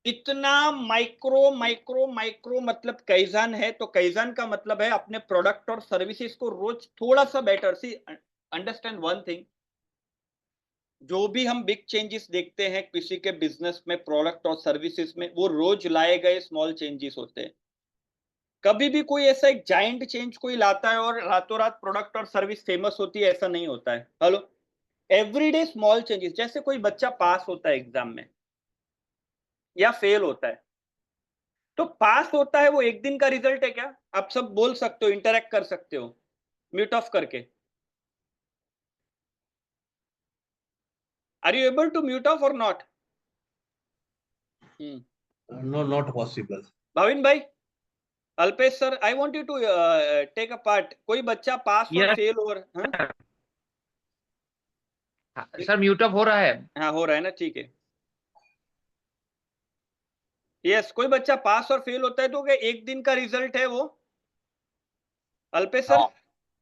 इतना माइक्रो माइक्रो माइक्रो मतलब काइजन है। तो काइजन का मतलब है अपने प्रोडक्ट और सर्विसेज को रोज थोड़ा सा बेटर। सी अंडरस्टैंड वन थिंग, जो भी हम बिग चेंजेस देखते हैं किसी के बिजनेस में, प्रोडक्ट और सर्विसेज में, वो रोज लाए गए स्मॉल चेंजेस होते हैं। कभी भी कोई ऐसा एक जाइंट चेंज कोई लाता है और रातों रात प्रोडक्ट और सर्विस फेमस होती है, ऐसा नहीं होता है। Hello, everyday small changes. जैसे कोई बच्चा पास होता है एग्जाम में या फेल होता है, तो पास होता है वो एक दिन का रिजल्ट है क्या? आप सब बोल सकते हो, इंटरेक्ट कर सकते हो म्यूट ऑफ करके। Are you able to mute off और नॉट? No, not possible. Bhavin bhai, Alpesh sir, I want you to take a part. कोई बच्चा पास और Yes, फेल और सर म्यूट ऑफ हो रहा है। हाँ हो रहा है ना, ठीक है। यस, कोई बच्चा पास और फेल होता है तो क्या एक दिन का रिजल्ट है वो? Alpesh sir,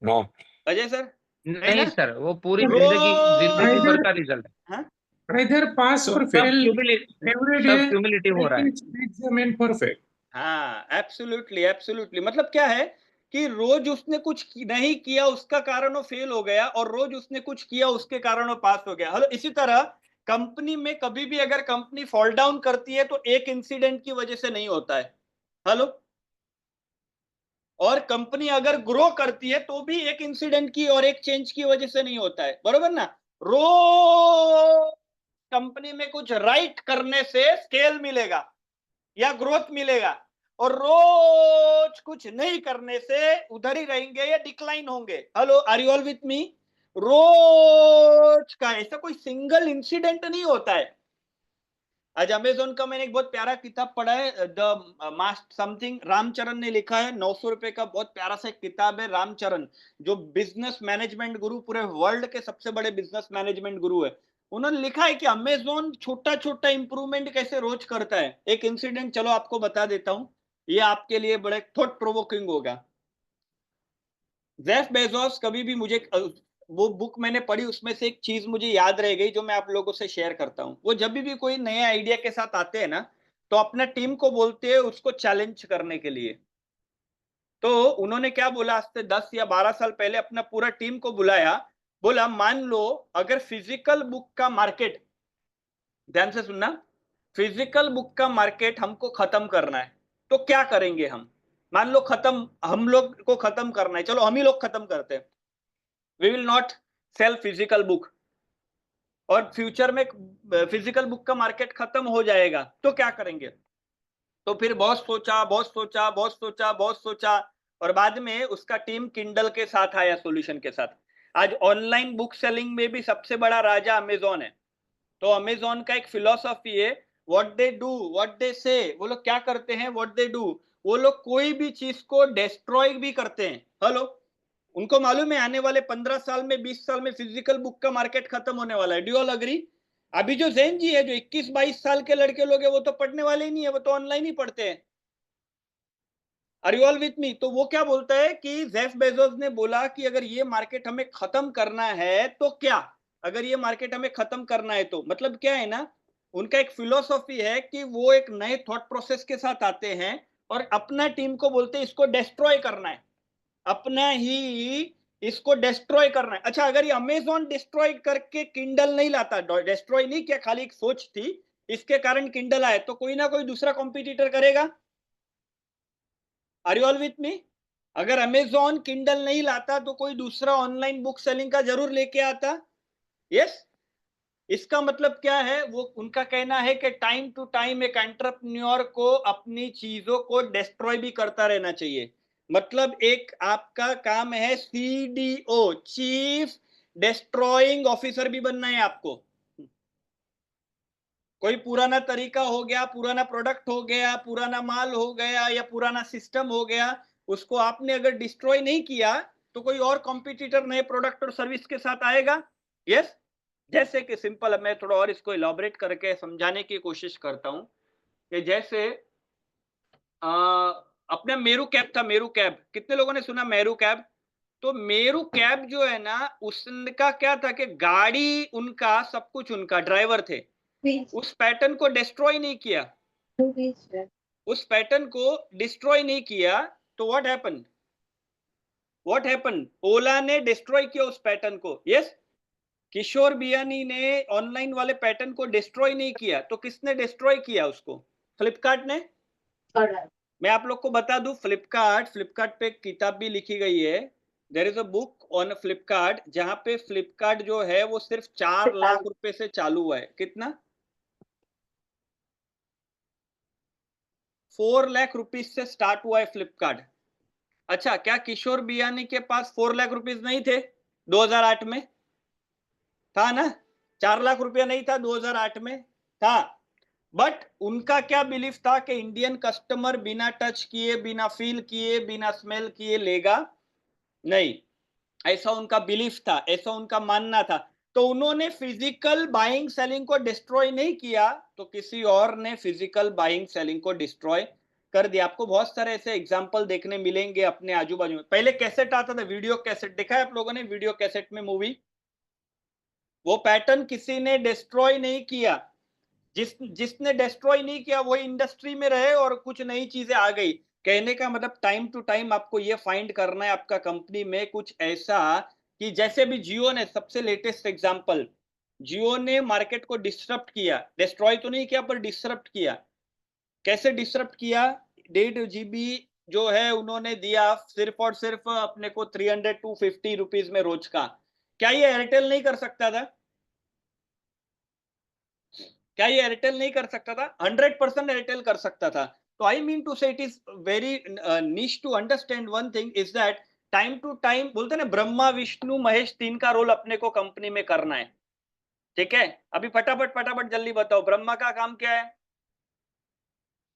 no Ajay sir, नहीं नहीं ना? सर, वो पूरी रोज जिंदगी भर का रिजल्ट है। हाँ? Either pass or सब fail every सब day क्यूमुलेटिव हो रहा है। makes the man perfect. हाँ, एब्सोल्युटली एब्सोल्युटली। मतलब क्या है कि रोज उसने कुछ नहीं किया उसका कारण वो फेल हो गया, और रोज उसने कुछ किया उसके कारण वो पास हो गया। हेलो, इसी तरह कंपनी में कभी भी अगर कंपनी फॉल डाउन करती है तो एक इंसिडेंट की वजह से नहीं होता है। हेलो, और कंपनी अगर ग्रो करती है तो भी एक इंसिडेंट की और एक चेंज की वजह से नहीं होता है, बरोबर ना? रोज कंपनी में कुछ राइट करने से स्केल मिलेगा या ग्रोथ मिलेगा, और रोज कुछ नहीं करने से उधर ही रहेंगे या डिक्लाइन होंगे। Hello, are you all with me? रोज का ऐसा कोई सिंगल इंसिडेंट नहीं होता है। आज अमेजोन का मैंने एक बहुत प्यारा किताब पढ़ा है, द मास्ट समथिंग, रामचरण ने लिखा है। 900 रुपए का बहुत प्यारा सा एक किताब है। रामचरण जो बिजनेस मैनेजमेंट गुरु, पूरे वर्ल्ड के सबसे बड़े बिजनेस मैनेजमेंट गुरु है, उन्होंने लिखा है कि अमेजोन छोटा छोटा इंप्रूवमेंट कैसे रोज करता है। एक इंसिडेंट चलो आपको बता देता हूं, ये आपके लिए बड़े थॉट प्रोवोकिंग होगा। जेफ बेजोस कभी भी मुझे वो बुक मैंने पढ़ी, उसमें से एक चीज मुझे याद रह गई जो मैं आप लोगों से शेयर करता हूं। वो जब भी कोई नए आइडिया के साथ आते हैं ना, तो अपना टीम को बोलते हैं उसको चैलेंज करने के लिए। तो उन्होंने क्या बोला, आज से 10 या 12 साल पहले अपना पूरा टीम को बुलाया, बोला मान लो अगर फिजिकल बुक का मार्केट, ध्यान से सुनना, फिजिकल बुक का मार्केट हमको खत्म करना है तो क्या करेंगे हम? मान लो खत्म, हम लोग को खत्म करना है, चलो हम ही लोग खत्म करते हैं, we will not sell physical book, और फ्यूचर में फिजिकल बुक का मार्केट खत्म हो जाएगा तो क्या करेंगे? तो फिर बहुत सोचा बहुत सोचा बहुत सोचा बहुत सोचा, और बाद में उसका टीम किंडल के साथ आया सॉल्यूशन के साथ। आज ऑनलाइन बुक सेलिंग में भी सबसे बड़ा राजा अमेजोन है। तो अमेजोन का एक फिलॉसफी है, what they do what they से। वो लोग क्या करते हैं, व्हाट दे डू, वो लोग कोई भी चीज को डिस्ट्रॉय भी करते हैं। हेलो, उनको मालूम है आने वाले 15 साल में 20 साल में फिजिकल बुक का मार्केट खत्म होने वाला है। Do all agree? अभी जो जैन जी है, जो 21-22 साल के लड़के लोग हैं, वो तो पढ़ने वाले ही नहीं है, वो तो ऑनलाइन ही पढ़ते हैं। Are you all with me? तो वो क्या बोलता है कि जेफ बेजोस ने बोला कि अगर ये मार्केट हमें खत्म करना है तो क्या, अगर ये मार्केट हमें खत्म करना है तो मतलब क्या है ना, उनका एक फिलोसॉफी है कि वो एक नए थॉट प्रोसेस के साथ आते हैं और अपना टीम को बोलते हैं इसको डिस्ट्रॉय करना है, अपना ही इसको डिस्ट्रॉय करना है। अच्छा, अगर ये अमेजोन डिस्ट्रॉय करके किंडल नहीं लाता, डिस्ट्रॉय नहीं किया, खाली एक सोच थी, इसके कारण किंडल आए, तो कोई ना कोई दूसरा कॉम्पिटिटर करेगा। Are you all with me? अगर अमेजोन किंडल नहीं लाता तो कोई दूसरा ऑनलाइन बुक सेलिंग का जरूर लेके आता। यस, इसका मतलब क्या है, वो उनका कहना है कि टाइम टू टाइम एक एंटरप्रेन्योर को अपनी चीजों को डिस्ट्रॉय भी करता रहना चाहिए। मतलब एक आपका काम है सीडीओ, चीफ डिस्ट्रॉइंग ऑफिसर भी बनना है आपको। कोई पुराना तरीका हो गया, पुराना प्रोडक्ट हो गया, पुराना माल हो गया या पुराना सिस्टम हो गया, उसको आपने अगर डिस्ट्रॉय नहीं किया तो कोई और कॉम्पिटिटर नए प्रोडक्ट और सर्विस के साथ आएगा। यस, जैसे कि सिंपल, मैं थोड़ा और इसको इलॉबरेट करके समझाने की कोशिश करता हूं कि जैसे अपने मेरू कैब था, मेरू कैब, कितने लोगों ने सुना मेरू कैब? तो मेरू कैब जो है ना, उसका क्या था कि गाड़ी उनका, सब कुछ उनका, ड्राइवर थे, उस पैटर्न को डिस्ट्रॉय नहीं किया, उस पैटर्न को डिस्ट्रॉय नहीं किया, तो what happened? What happened? Ola ने डिस्ट्रॉय किया उस पैटर्न को। यस, किशोर बियानी ने ऑनलाइन वाले पैटर्न को डिस्ट्रॉय नहीं किया, तो किसने डिस्ट्रॉय किया उसको? फ्लिपकार्ट ने। मैं आप लोग को बता दूं, फ्लिपकार्ट पे एक किताब भी लिखी गई है, there is a book on Flipkart, जहां पे फ्लिपकार्ट जो है वो सिर्फ 4 लाख रुपए से चालू हुआ है। कितना? 4 लाख रुपीज से स्टार्ट हुआ है फ्लिपकार्ट। अच्छा, क्या किशोर बियानी के पास 4 लाख रुपीज नहीं थे 2008 में? था ना? 4 लाख रुपया नहीं था 2008 में? था। बट उनका क्या बिलीफ था कि इंडियन कस्टमर बिना टच किए, बिना फील किए, बिना स्मेल किए लेगा नहीं, ऐसा उनका बिलीफ था, ऐसा उनका मानना था। तो उन्होंने फिजिकल बाइंग सेलिंग को डिस्ट्रॉय नहीं किया, तो किसी और ने फिजिकल बाइंग सेलिंग को डिस्ट्रॉय कर दिया। आपको बहुत सारे ऐसे एग्जांपल देखने मिलेंगे अपने आजू बाजू में। पहले कैसेट आता था, वीडियो कैसेट, देखा है आप लोगों ने वीडियो कैसेट में मूवी? वो पैटर्न किसी ने डिस्ट्रॉय नहीं किया, जिसने डिस्ट्रॉय नहीं किया वही इंडस्ट्री में रहे और कुछ नई चीजें आ गई। कहने का मतलब टाइम टू टाइम आपको ये फाइंड करना है आपका कंपनी में कुछ ऐसा कि जैसे भी जियो ने, सबसे लेटेस्ट एग्जांपल, जियो ने मार्केट को डिस्टर्ब किया, डिस्ट्रॉय तो नहीं किया पर डिस्टर्ब किया। कैसे डिस्टर्ब किया? 1.5 GB जो है उन्होंने दिया सिर्फ और सिर्फ अपने को 300 to 50 रुपीज में रोज का। क्या ये एयरटेल नहीं कर सकता था? क्या ये एयरटेल नहीं कर सकता था? 100% एयरटेल कर सकता था। तो I mean to say it is very niche to understand one thing is that time to time, बोलते ना ब्रह्मा विष्णु महेश, 3 का रोल अपने को कंपनी में करना है। ठीक है, अभी फटाफट फटाफट जल्दी बताओ, ब्रह्मा का काम क्या है?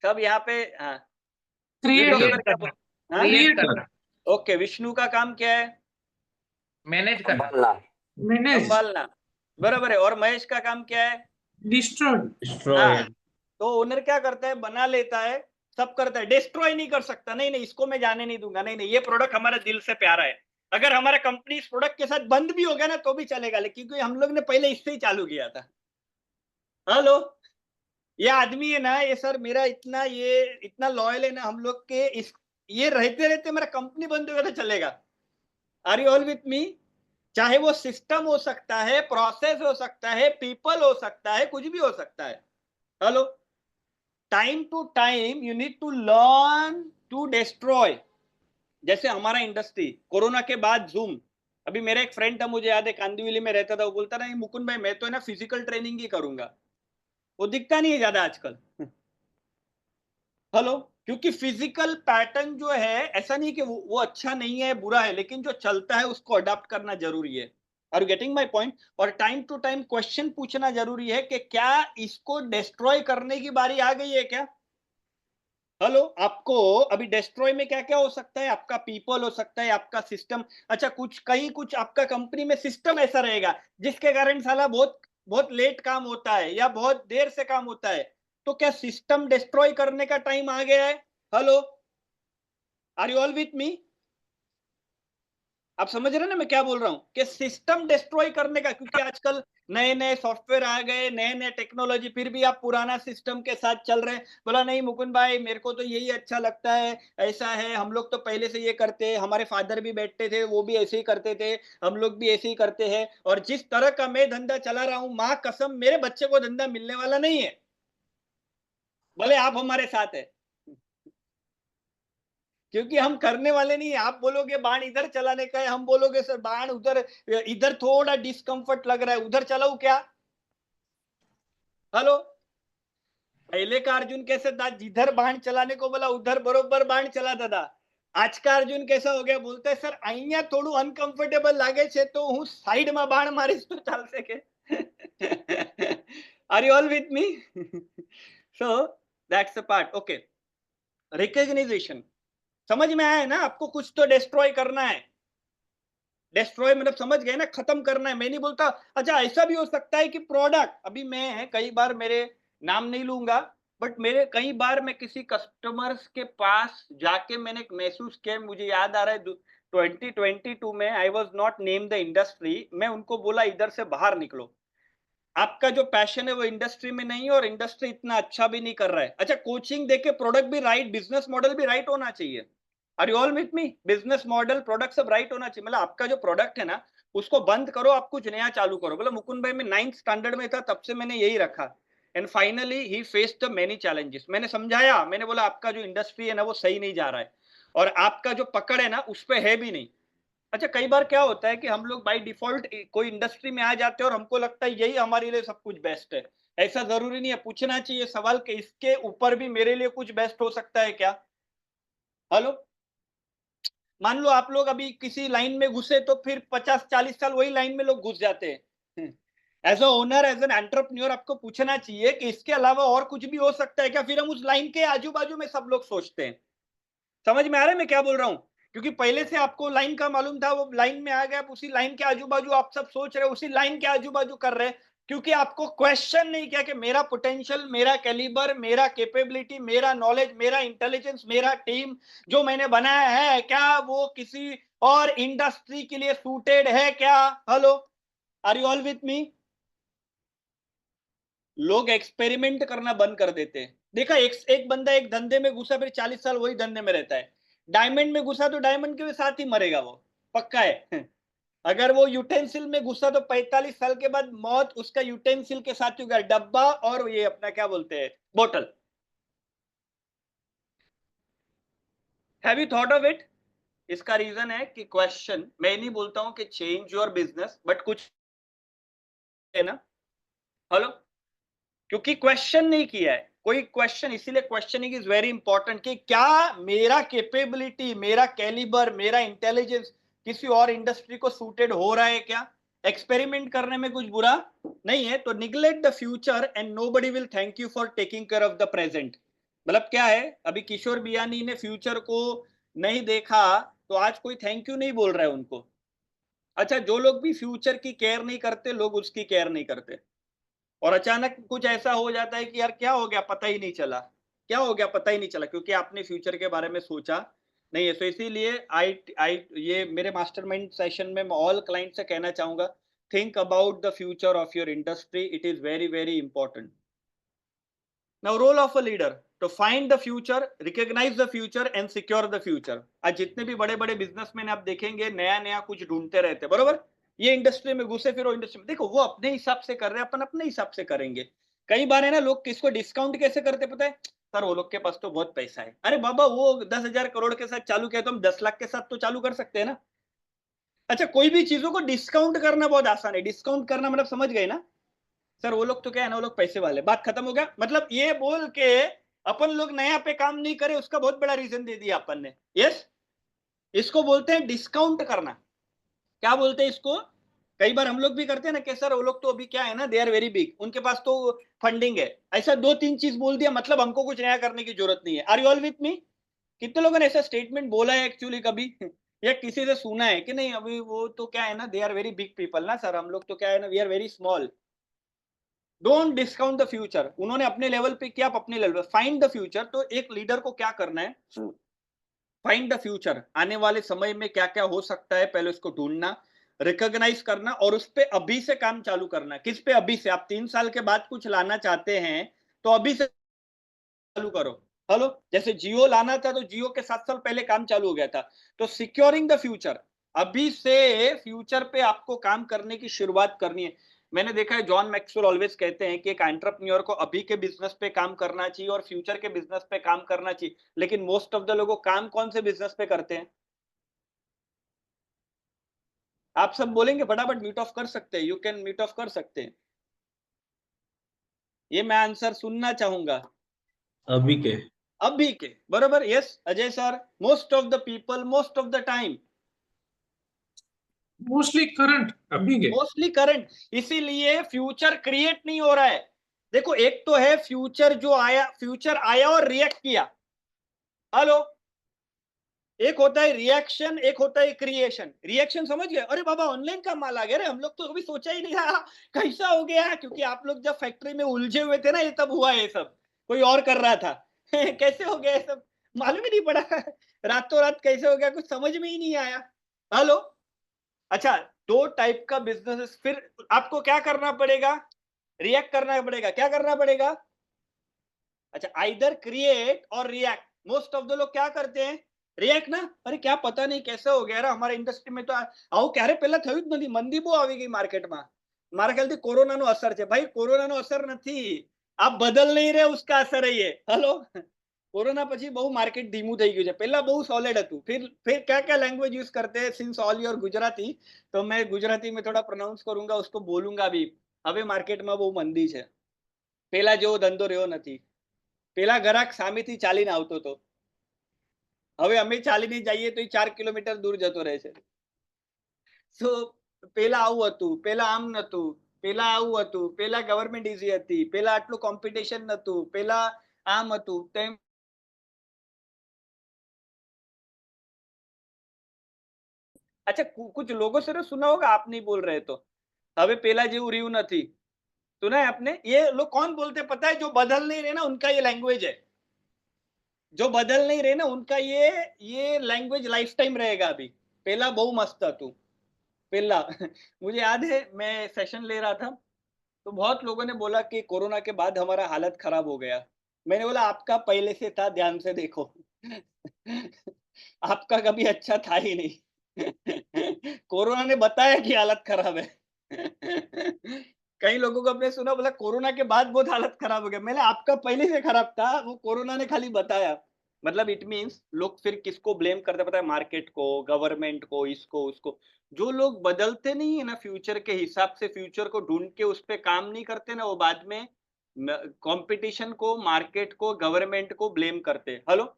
सब यहाँ पे, हाँ, क्रिएट विप्लव क्या बोल, हाँ? क्रिएट करना, ओके, विष्णु का काम क्या है? मैनेज करना, संभालना। मैनेज संभालना, बराबर है। और महेश का काम क्या है? डिस्ट्रॉय हाँ, तो ओनर क्या करता है? बना लेता है, सब करता है, डिस्ट्रॉय नहीं कर सकता। नहीं नहीं, इसको मैं जाने नहीं दूंगा, नहीं नहीं, ये प्रोडक्ट हमारे दिल से प्यारा है। अगर हमारा कंपनी इस प्रोडक्ट के साथ बंद भी हो गया ना तो भी चलेगा, लेकिन क्योंकि हम लोग ने पहले इससे ही चालू किया था। हेलो, ये आदमी है ना, ये सर मेरा इतना, ये इतना लॉयल है ना हम लोग के, इस ये रहते रहते मेरा कंपनी बंद हो गया तो चलेगा। Are you all with me? चाहे वो सिस्टम हो सकता है, प्रोसेस हो सकता है, पीपल हो सकता है, कुछ भी हो सकता है। Hello, time to time you need to learn to destroy. जैसे हमारा इंडस्ट्री कोरोना के बाद जूम, अभी मेरा एक फ्रेंड था, मुझे याद है, कांदिवली में रहता था, वो बोलता ना मुकुंद भाई मैं तो है ना फिजिकल ट्रेनिंग ही करूंगा। वो दिखता नहीं है ज्यादा आजकल। हेलो, क्योंकि फिजिकल पैटर्न जो है, ऐसा नहीं कि वो अच्छा नहीं है, बुरा है, लेकिन जो चलता है उसको अडॉप्ट करना जरूरी है। Are you getting my point? और टाइम टू टाइम क्वेश्चन पूछना जरूरी है कि क्या इसको डिस्ट्रॉय करने की बारी आ गई है क्या? हेलो, आपको अभी डिस्ट्रॉय में क्या क्या हो सकता है? आपका पीपल हो सकता है, आपका सिस्टम। अच्छा, कुछ आपका कंपनी में सिस्टम ऐसा रहेगा जिसके कारण साला बहुत बहुत लेट काम होता है या बहुत देर से काम होता है, तो क्या सिस्टम डिस्ट्रॉय करने का टाइम आ गया है? Hello, are you all with me? आप समझ रहे हैं ना मैं क्या बोल रहा हूं कि सिस्टम डिस्ट्रॉय करने का, क्योंकि आजकल नए नए सॉफ्टवेयर आ गए, नए नए टेक्नोलॉजी, फिर भी आप पुराना सिस्टम के साथ चल रहे हैं। बोला नहीं मुकुंद भाई मेरे को तो यही अच्छा लगता है, ऐसा है, हम लोग तो पहले से ये करते हैं, हमारे फादर भी बैठते थे वो भी ऐसे ही करते थे, हम लोग भी ऐसे ही करते हैं, और जिस तरह का मैं धंधा चला रहा हूं, मां कसम मेरे बच्चे को धंधा मिलने वाला नहीं है, भले आप हमारे साथ है, क्योंकि हम करने वाले नहीं है। आप बोलोगे बाण इधर चलाने का है, हम बोलोगे सर बाण उधर, इधर थोड़ा डिस्कंफर्ट लग रहा है, उधर चलाऊ क्या? हेलो, पहले का अर्जुन कैसे था? जिधर बाण चलाने को बोला उधर बरोबर बाण चलाता था। आज का अर्जुन कैसा हो गया? बोलते हैं सर અહીંયા થોડું અનકમ્ફર્ટેબલ લાગે છે તો હું સાઈડમાં બાણ મારીશ તો ચાલશે કે? Are you all with me? So that's the part. Okay, recognition समझ में आया है ना? आपको कुछ तो डिस्ट्रॉय करना है, डिस्ट्रॉय मतलब समझ गए ना, खत्म करना है। मैं नहीं बोलता अच्छा ऐसा भी हो सकता है कि प्रोडक्ट, अभी मैं कई बार, मेरे नाम नहीं लूंगा, बट मेरे कई बार मैं किसी कस्टमर्स के पास जाके मैंने महसूस किया, मुझे याद आ रहा है 2022 में, I was not name the industry, मैं उनको बोला इधर से बाहर निकलो, आपका जो पैशन है वो इंडस्ट्री में नहीं है और इंडस्ट्री इतना अच्छा भी नहीं कर रहा है। अच्छा कोचिंग देके प्रोडक्ट भी राइट, बिजनेस मॉडल भी राइट होना चाहिए। Are you all with me? Business model product सब राइट होना चाहिए। मतलब आपका जो प्रोडक्ट है ना उसको बंद करो, आप कुछ नया चालू करो। बोला मुकुंद भाई मैं 9th स्टैंडर्ड में था तब से मैंने यही रखा, and finally he faced the many challenges. मैंने समझाया, मैंने बोला आपका जो इंडस्ट्री है ना वो सही नहीं जा रहा है और आपका जो पकड़ है ना उस पर है भी नहीं। अच्छा कई बार क्या होता है कि हम लोग बाय डिफॉल्ट कोई इंडस्ट्री में आ जाते हैं और हमको लगता है यही हमारे लिए सब कुछ बेस्ट है। ऐसा जरूरी नहीं है, पूछना चाहिए सवाल कि इसके ऊपर भी मेरे लिए कुछ बेस्ट हो सकता है क्या। हेलो, मान लो आप लोग अभी किसी लाइन में घुसे तो फिर 50-40 साल वही लाइन में लोग घुस जाते हैं। As a owner, as an entrepreneur आपको पूछना चाहिए कि इसके अलावा और कुछ भी हो सकता है क्या। फिर हम उस लाइन के आजू बाजू में सब लोग सोचते हैं। समझ में आ रहा है मैं क्या बोल रहा हूं? क्योंकि पहले से आपको लाइन का मालूम था, वो लाइन में आ गया, उसी लाइन के आजू बाजू आप सब सोच रहे, उसी लाइन के आजू बाजू कर रहे, क्योंकि आपको क्वेश्चन नहीं किया कि मेरा पोटेंशियल, मेरा कैलिबर, मेरा कैपेबिलिटी, मेरा नॉलेज, मेरा इंटेलिजेंस, मेरा टीम जो मैंने बनाया है क्या वो किसी और इंडस्ट्री के लिए सूटेड है क्या। Hello, are you all with me? लोग एक्सपेरिमेंट करना बंद कर देते हैं। देखा एक बंदा एक धंधे में घुसा फिर 40 साल वही धंधे में रहता है। डायमंड में घुसा तो डायमंड के साथ ही मरेगा वो, पक्का है। अगर वो यूटेंसिल में घुसा तो 45 साल के बाद मौत उसका यूटेंसिल के साथ ही होगा, डब्बा और ये अपना क्या बोलते हैं बोतल। Have you thought of it? इसका रीजन है कि क्वेश्चन, मैं नहीं बोलता हूं कि चेंज योर बिजनेस, बट कुछ है ना। हेलो, क्योंकि क्वेश्चन नहीं किया है कोई क्वेश्चन, इसीलिए क्वेश्चनिंग इज वेरी इंपॉर्टेंट कि क्या मेरा कैपेबिलिटी, मेरा कैलिबर, मेरा इंटेलिजेंस किसी और इंडस्ट्री को सूटेड हो रहा है क्या। एक्सपेरिमेंट करने में कुछ बुरा नहीं है। तो neglect the future and nobody will thank you for taking care of the present. मतलब क्या है, अभी किशोर बियानी ने फ्यूचर को नहीं देखा तो आज कोई थैंक यू नहीं बोल रहा है उनको। अच्छा जो लोग भी फ्यूचर की केयर नहीं करते, लोग उसकी केयर नहीं करते, और अचानक कुछ ऐसा हो जाता है कि यार क्या हो गया पता ही नहीं चला, क्या हो गया पता ही नहीं चला, क्योंकि आपने फ्यूचर के बारे में सोचा नहीं है। तो इसीलिए आई आई ये मेरे मास्टरमाइंड सेशन में मैं ऑल क्लाइंट से कहना चाहूंगा, think about the future of your industry, it is very very important. Now role of a leader, तो find the future, recognise the future and secure the future. आज जितने भी बड़े बड़े बिजनेसमैन आप देखेंगे नया नया कुछ ढूंढते रहते हैं, बरोबर। ये इंडस्ट्री में घुसे फिर वो इंडस्ट्री में, देखो वो अपने हिसाब से कर रहे हैं, अपन अपने हिसाब से करेंगे। कई बार है ना लोग किसको डिस्काउंट कैसे करते पता है, सर वो लोग के पास तो बहुत पैसा है। अरे बाबा वो 10,000 करोड़ के साथ चालू किया तो हम 10 लाख के साथ तो चालू कर सकते हैं ना। अच्छा कोई भी चीजों को डिस्काउंट करना बहुत आसान है। डिस्काउंट करना मतलब समझ गए ना, सर वो लोग तो क्या है ना, वो लोग पैसे वाले, बात खत्म हो गया। मतलब ये बोल के अपन लोग नया पे काम नहीं करे, उसका बहुत बड़ा रीजन दे दिया अपन ने। यस, इसको बोलते हैं डिस्काउंट करना। क्या बोलते हैं इसको? कई बार हम लोग भी करते हैं ना कि सर वो लोग तो अभी क्या है ना, दे आर वेरी बिग, उनके पास तो फंडिंग है। ऐसा 2-3 चीज बोल दिया मतलब हमको कुछ नया करने की जरूरत नहीं है। Are you all with me? कितने लोगों ने ऐसा स्टेटमेंट बोला है एक्चुअली कभी या किसी से सुना है कि नहीं, अभी वो तो क्या है ना, they are very big people ना सर, हम लोग तो क्या है ना, we are very small. Don't discount the future. उन्होंने अपने लेवल पे किया, आप अपने लेवल पे फाइंड द फ्यूचर। तो एक लीडर को क्या करना है, फाइंड द फ्यूचर, आने वाले समय में क्या क्या हो सकता है पहले उसको ढूंढना, रिकॉग्नाइज करना और उस पे अभी से काम चालू करना। किस पे अभी से? आप 3 साल के बाद कुछ लाना चाहते हैं तो अभी से चालू करो। हेलो, जैसे जियो लाना था तो जियो के 7 साल पहले काम चालू हो गया था। तो सिक्योरिंग द फ्यूचर, अभी से फ्यूचर पे आपको काम करने की शुरुआत करनी है। मैंने देखा है जॉन मैक्सवेल ऑलवेज कहते हैं कि एक एंटरप्रेन्योर को अभी के बिजनेस पे काम करना चाहिए और फ्यूचर के बिजनेस पे काम करना चाहिए। लेकिन मोस्ट ऑफ द लोगों काम कौन से बिजनेस पे करते हैं? आप सब बोलेंगे फटाफट म्यूट ऑफ कर सकते हैं, यू कैन म्यूट ऑफ कर सकते हैं। ये मैं आंसर सुनना चाहूंगा। अभी के अभी के, बरोबर। Yes Ajay sir, most of the people, most of the time, mostly current अभी के। Mostly current. इसीलिए फ्यूचर क्रिएट नहीं हो रहा है। देखो एक तो है फ्यूचर जो आया, फ्यूचर आया और रिएक्ट किया। हेलो, एक होता है रिएक्शन, एक होता है क्रिएशन। रिएक्शन समझ गए, अरे बाबा ऑनलाइन का माल आ गया, अरे हम लोग तो कभी सोचा ही नहीं था, कैसा हो गया, क्योंकि आप लोग जब फैक्ट्री में उलझे हुए थे ना, ये तब हुआ ये सब, कोई और कर रहा था। कैसे हो गया ये सब, मालूम ही नहीं पड़ा। रातों रात कैसे हो गया, कुछ समझ में ही नहीं आया। हेलो, अच्छा, दो टाइप का बिजनेस, फिर आपको क्या करना पड़ेगा, रिएक्ट करना पड़ेगा, क्या करना पड़ेगा, अच्छा, आइदर क्रिएट और रिएक्ट। मोस्ट ऑफ द लोग क्या करते हैं, रिएक्ट ना, अरे क्या पता नहीं कैसे हो गया, हमारे इंडस्ट्री में तो આવું ક્યારે પહેલા થયું જ નથી, મંદી બહુ આવી ગઈ માર્કેટમાં, મારા ખ્યાલથી કોરોનાનો અસર છે ભાઈ, કોરોનાનો અસર નથી, આપ બદલ નહીં રહે, उसका असर है ये। हेलो, कोरोना પછી બહુ માર્કેટ ધીમું થઈ ગયું છે, પહેલા બહુ સોલિડ હતું, फिर क्या क्या लैंग्वेज यूज करते हैं, सिंस ऑल योर गुजराती, तो मैं गुजराती में थोड़ा प्रोनाउंस करूंगा, उसको बोलूंगा भी। હવે માર્કેટમાં બહુ મંદી છે, પહેલા જેવો ધંધો રહ્યો નથી, પેલા ગ્રાહક સામેથી ચાલીને આવતો હતો, હવે અમે ચાલીને જઈએ તો 4 કિલોમીટર દૂર જતો રહે છે। સો પેલા આવું હતું, પેલા આમ નતું, પેલા આવું હતું, પેલા ગવર્મેન્ટ ઈઝી હતી, પેલા આટલું કોમ્પિટિશન નતું, પેલા આમ હતું તેમ। अच्छा, कुछ लोगों से तो सुना होगा, आप नहीं बोल रहे तो, હવે પેલા જેવું રહ્યું નથી, सुना है आपने? ये लोग कौन बोलते पता है, जो बदल नहीं रहे ना, उनका ये लैंग्वेज है, जो बदल नहीं रहे ना, उनका ये लैंग्वेज लाइफ टाइम रहेगा। अभी पहला बहु मस्त था तू, पहला मुझे याद है, मैं सेशन ले रहा था, तो बहुत लोगों ने बोला कि कोरोना के बाद हमारा हालत खराब हो गया। मैंने बोला आपका पहले से था, ध्यान से देखो। आपका कभी अच्छा था ही नहीं। कोरोना ने बताया कि हालत खराब है। कई लोगों को अपने सुना, बोला कोरोना के बाद बहुत हालत खराब हो गया। मैंने आपका पहले से खराब था, वो कोरोना ने खाली बताया। मतलब इट मीन्स लोग फिर किसको ब्लेम करते पता है, मार्केट को, गवर्नमेंट को, इसको उसको। जो लोग बदलते नहीं है ना फ्यूचर के हिसाब से, फ्यूचर को ढूंढ के उस पर काम नहीं करते ना, वो बाद में कंपटीशन को, मार्केट को, गवर्नमेंट को ब्लेम करते। हेलो,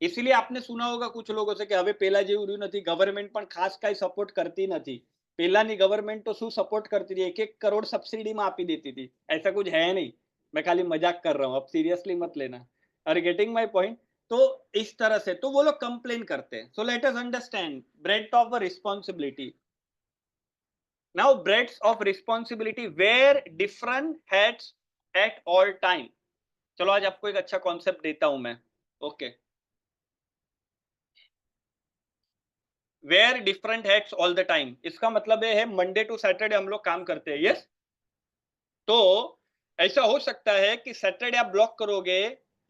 इसीलिए आपने सुना होगा कुछ लोगों से कि હવે પેલા જેવું રહ્યું નથી, ગવર્મેન્ટ પણ ખાસ કાંઈ સપોર્ટ કરતી નથી। પેલાની ગવર્મેન્ટ તો શું સપોર્ટ કરતી હતી, 1-1 કરોड़ સબસિડીમાં આપી દેતી थी। ऐसा कुछ है नहीं, मैं खाली मजाक कर रहा हूँ, अब सीरियसली मत लेना। Are getting my point? तो इस तरह से तो वो लोग कंप्लेन करते हैं। So let us understand breadth of a responsibility. Now breadth of responsibility, where different hats at all time. चलो आज आपको एक अच्छा कॉन्सेप्ट देता हूं मैं। Okay, wear different hats all the time, इसका मतलब ये है मंडे टू सैटरडे हम लोग काम करते हैं। यस, तो ऐसा हो सकता है कि सैटरडे आप ब्लॉक करोगे,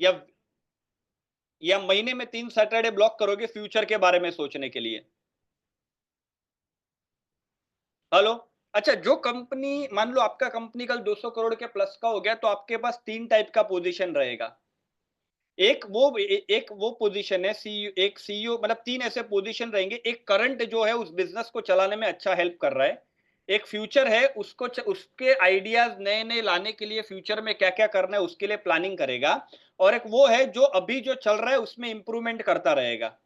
या महीने में 3 सैटरडे ब्लॉक करोगे फ्यूचर के बारे में सोचने के लिए। हेलो, अच्छा, जो कंपनी, मान लो आपका कंपनी कल 200 करोड़ के प्लस का हो गया, तो आपके पास 3 टाइप का पोजीशन रहेगा। एक वो पोजीशन है सीईओ, एक सीईओ, मतलब 3 ऐसे पोजीशन रहेंगे। एक करंट जो है उस बिजनेस को चलाने में अच्छा हेल्प कर रहा है, एक फ्यूचर है, उसके आइडियाज नए नए लाने के लिए फ्यूचर में क्या क्या करना है उसके लिए प्लानिंग करेगा, और एक वो है जो अभी जो चल रहा है उसमें इंप्रूवमेंट करता रहेगा।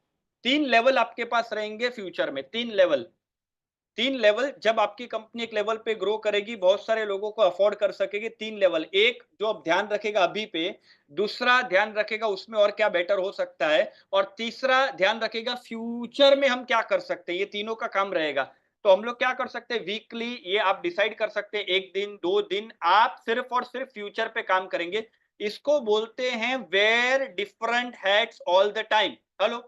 3 लेवल आपके पास रहेंगे फ्यूचर में, 3 लेवल। जब आपकी कंपनी एक लेवल पे ग्रो करेगी, बहुत सारे लोगों को अफोर्ड कर सकेगी, 3 लेवल। एक जो अब ध्यान रखेगा अभी पे, दूसरा ध्यान रखेगा उसमें और क्या बेटर हो सकता है, और तीसरा ध्यान रखेगा फ्यूचर में हम क्या कर सकते हैं। ये तीनों का काम रहेगा। तो हम लोग क्या कर सकते हैं, वीकली ये आप डिसाइड कर सकते हैं, 1 दिन 2 दिन आप सिर्फ और सिर्फ फ्यूचर पे काम करेंगे। इसको बोलते हैं wear different hats all the time. Hello,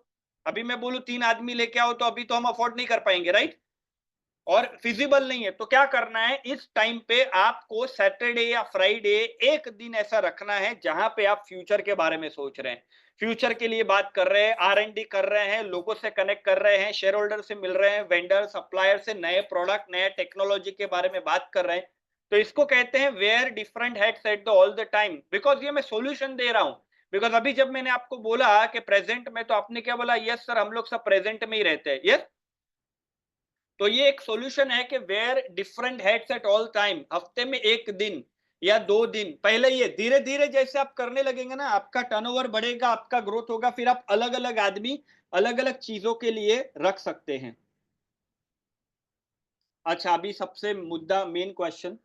अभी मैं बोलूं 3 आदमी लेके आओ, तो अभी तो हम अफोर्ड नहीं कर पाएंगे, राइट, और फिजिबल नहीं है। तो क्या करना है, इस टाइम पे आपको सैटरडे या फ्राइडे एक दिन ऐसा रखना है जहां पे आप फ्यूचर के बारे में सोच रहे हैं, फ्यूचर के लिए बात कर रहे हैं, R&D कर रहे हैं, लोगों से कनेक्ट कर रहे हैं, शेयर होल्डर से मिल रहे हैं, वेंडर सप्लायर से नए प्रोडक्ट, नए टेक्नोलॉजी के बारे में बात कर रहे हैं। तो इसको कहते हैं wear different hats at the all the time. Because ये मैं सोल्यूशन दे रहा हूं। बिकॉज अभी जब मैंने आपको बोला कि प्रेजेंट में, तो आपने क्या बोला, यस सर हम लोग सब प्रेजेंट में ही रहते हैं। यस, तो ये एक सॉल्यूशन है कि wear different heads at all time. हफ्ते में 1 दिन या 2 दिन, पहले ये धीरे धीरे जैसे आप करने लगेंगे ना, आपका टर्नओवर बढ़ेगा, आपका ग्रोथ होगा, फिर आप अलग अलग आदमी अलग अलग चीजों के लिए रख सकते हैं। अच्छा, अभी सबसे मुद्दा, main question,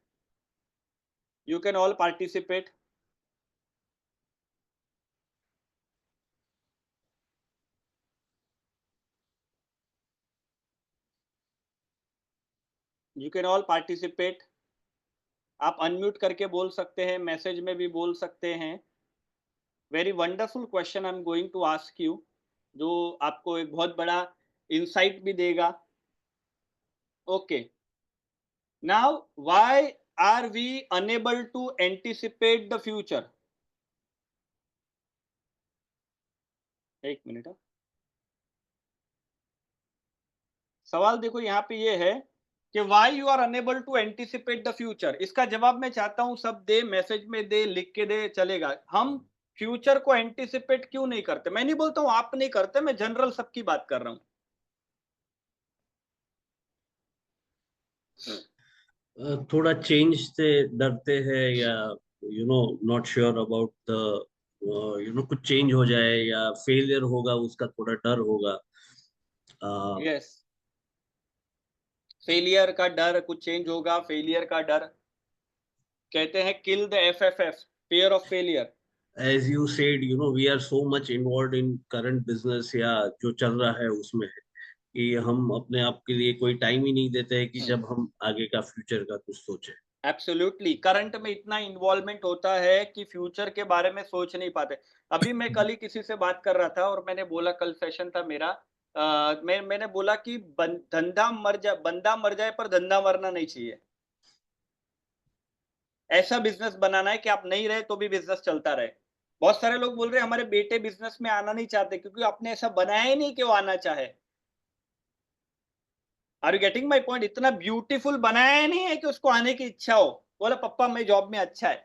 you can all participate. You can all participate. आप अनम्यूट करके बोल सकते हैं, मैसेज में भी बोल सकते हैं। Very wonderful question I am going to ask you, जो आपको एक बहुत बड़ा इंसाइट भी देगा। Okay, now why are we unable to anticipate the future? एक मिनट, सवाल देखो यहाँ पे ये है कि why you are unable to anticipate the future. इसका जवाब मैं चाहता हूं सब दे, मैसेज में दे, लिख के दे, चलेगा। हम फ्यूचर को एंटिसिपेट क्यों नहीं करते? मैं नहीं बोलता हूं आप नहीं करते, मैं जनरल सबकी बात कर रहा हूं। थोड़ा चेंज से डरते हैं, या नॉट श्योर अबाउट द कुछ चेंज हो जाए या फेलियर होगा, उसका थोड़ा डर होगा। यस, फेलियर का डर, कुछ चेंज होगा, फेलियर का डर। कहते हैं kill the FFF, fear of failure. As you said, we are so much involve in current business, या जो चल रहा है उसमें, कि हम अपने आप के लिए कोई टाइम ही नहीं देते हैं कि जब हम आगे का फ्यूचर का कुछ सोचें। एब्सोल्युटली, करंट में इतना इन्वॉल्वमेंट होता है कि फ्यूचर के बारे में सोच नहीं पाते। अभी मैं कल ही किसी से बात कर रहा था और मैंने बोला, कल सेशन था मेरा, मैंने बोला कि बंदा मर जाए पर धंधा मरना नहीं चाहिए। ऐसा बिजनेस बनाना है कि आप नहीं रहे तो भी बिजनेस चलता रहे। बहुत सारे लोग बोल रहे हैं हमारे बेटे बिजनेस में आना नहीं चाहते क्योंकि आपने ऐसा बनाया ही नहीं कि वो आना चाहे। Are you getting my point? इतना ब्यूटीफुल बनाया ही नहीं है कि उसको आने की इच्छा हो। बोला पप्पा मैं जॉब में अच्छा है,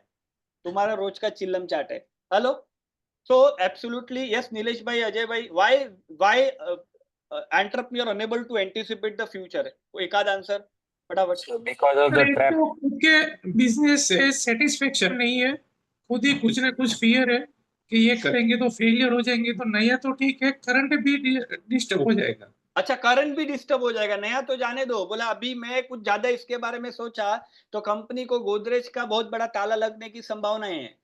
तुम्हारा रोज का चिल्लम चाट है। Hello, so absolutely yes Nilesh भाई, अजय भाई, why entrepreneur unable to anticipate the future? एक आध आंसर फटाफट। बिकॉज ऑफ सर द एक ट्रैप। तो खुद के बिजनेस से सेटिस्फेक्शन नहीं है, खुद ही कुछ ना कुछ फियर है कि ये करेंगे तो फेलियर हो जाएंगे, तो नया तो ठीक है, करंट भी डिस्टर्ब हो जाएगा। अच्छा, करंट भी डिस्टर्ब हो जाएगा, नया तो जाने दो। बोला अभी मैं कुछ ज्यादा इसके बारे में सोचा तो कंपनी को गोदरेज का बहुत बड़ा ताला लगने की संभावना है।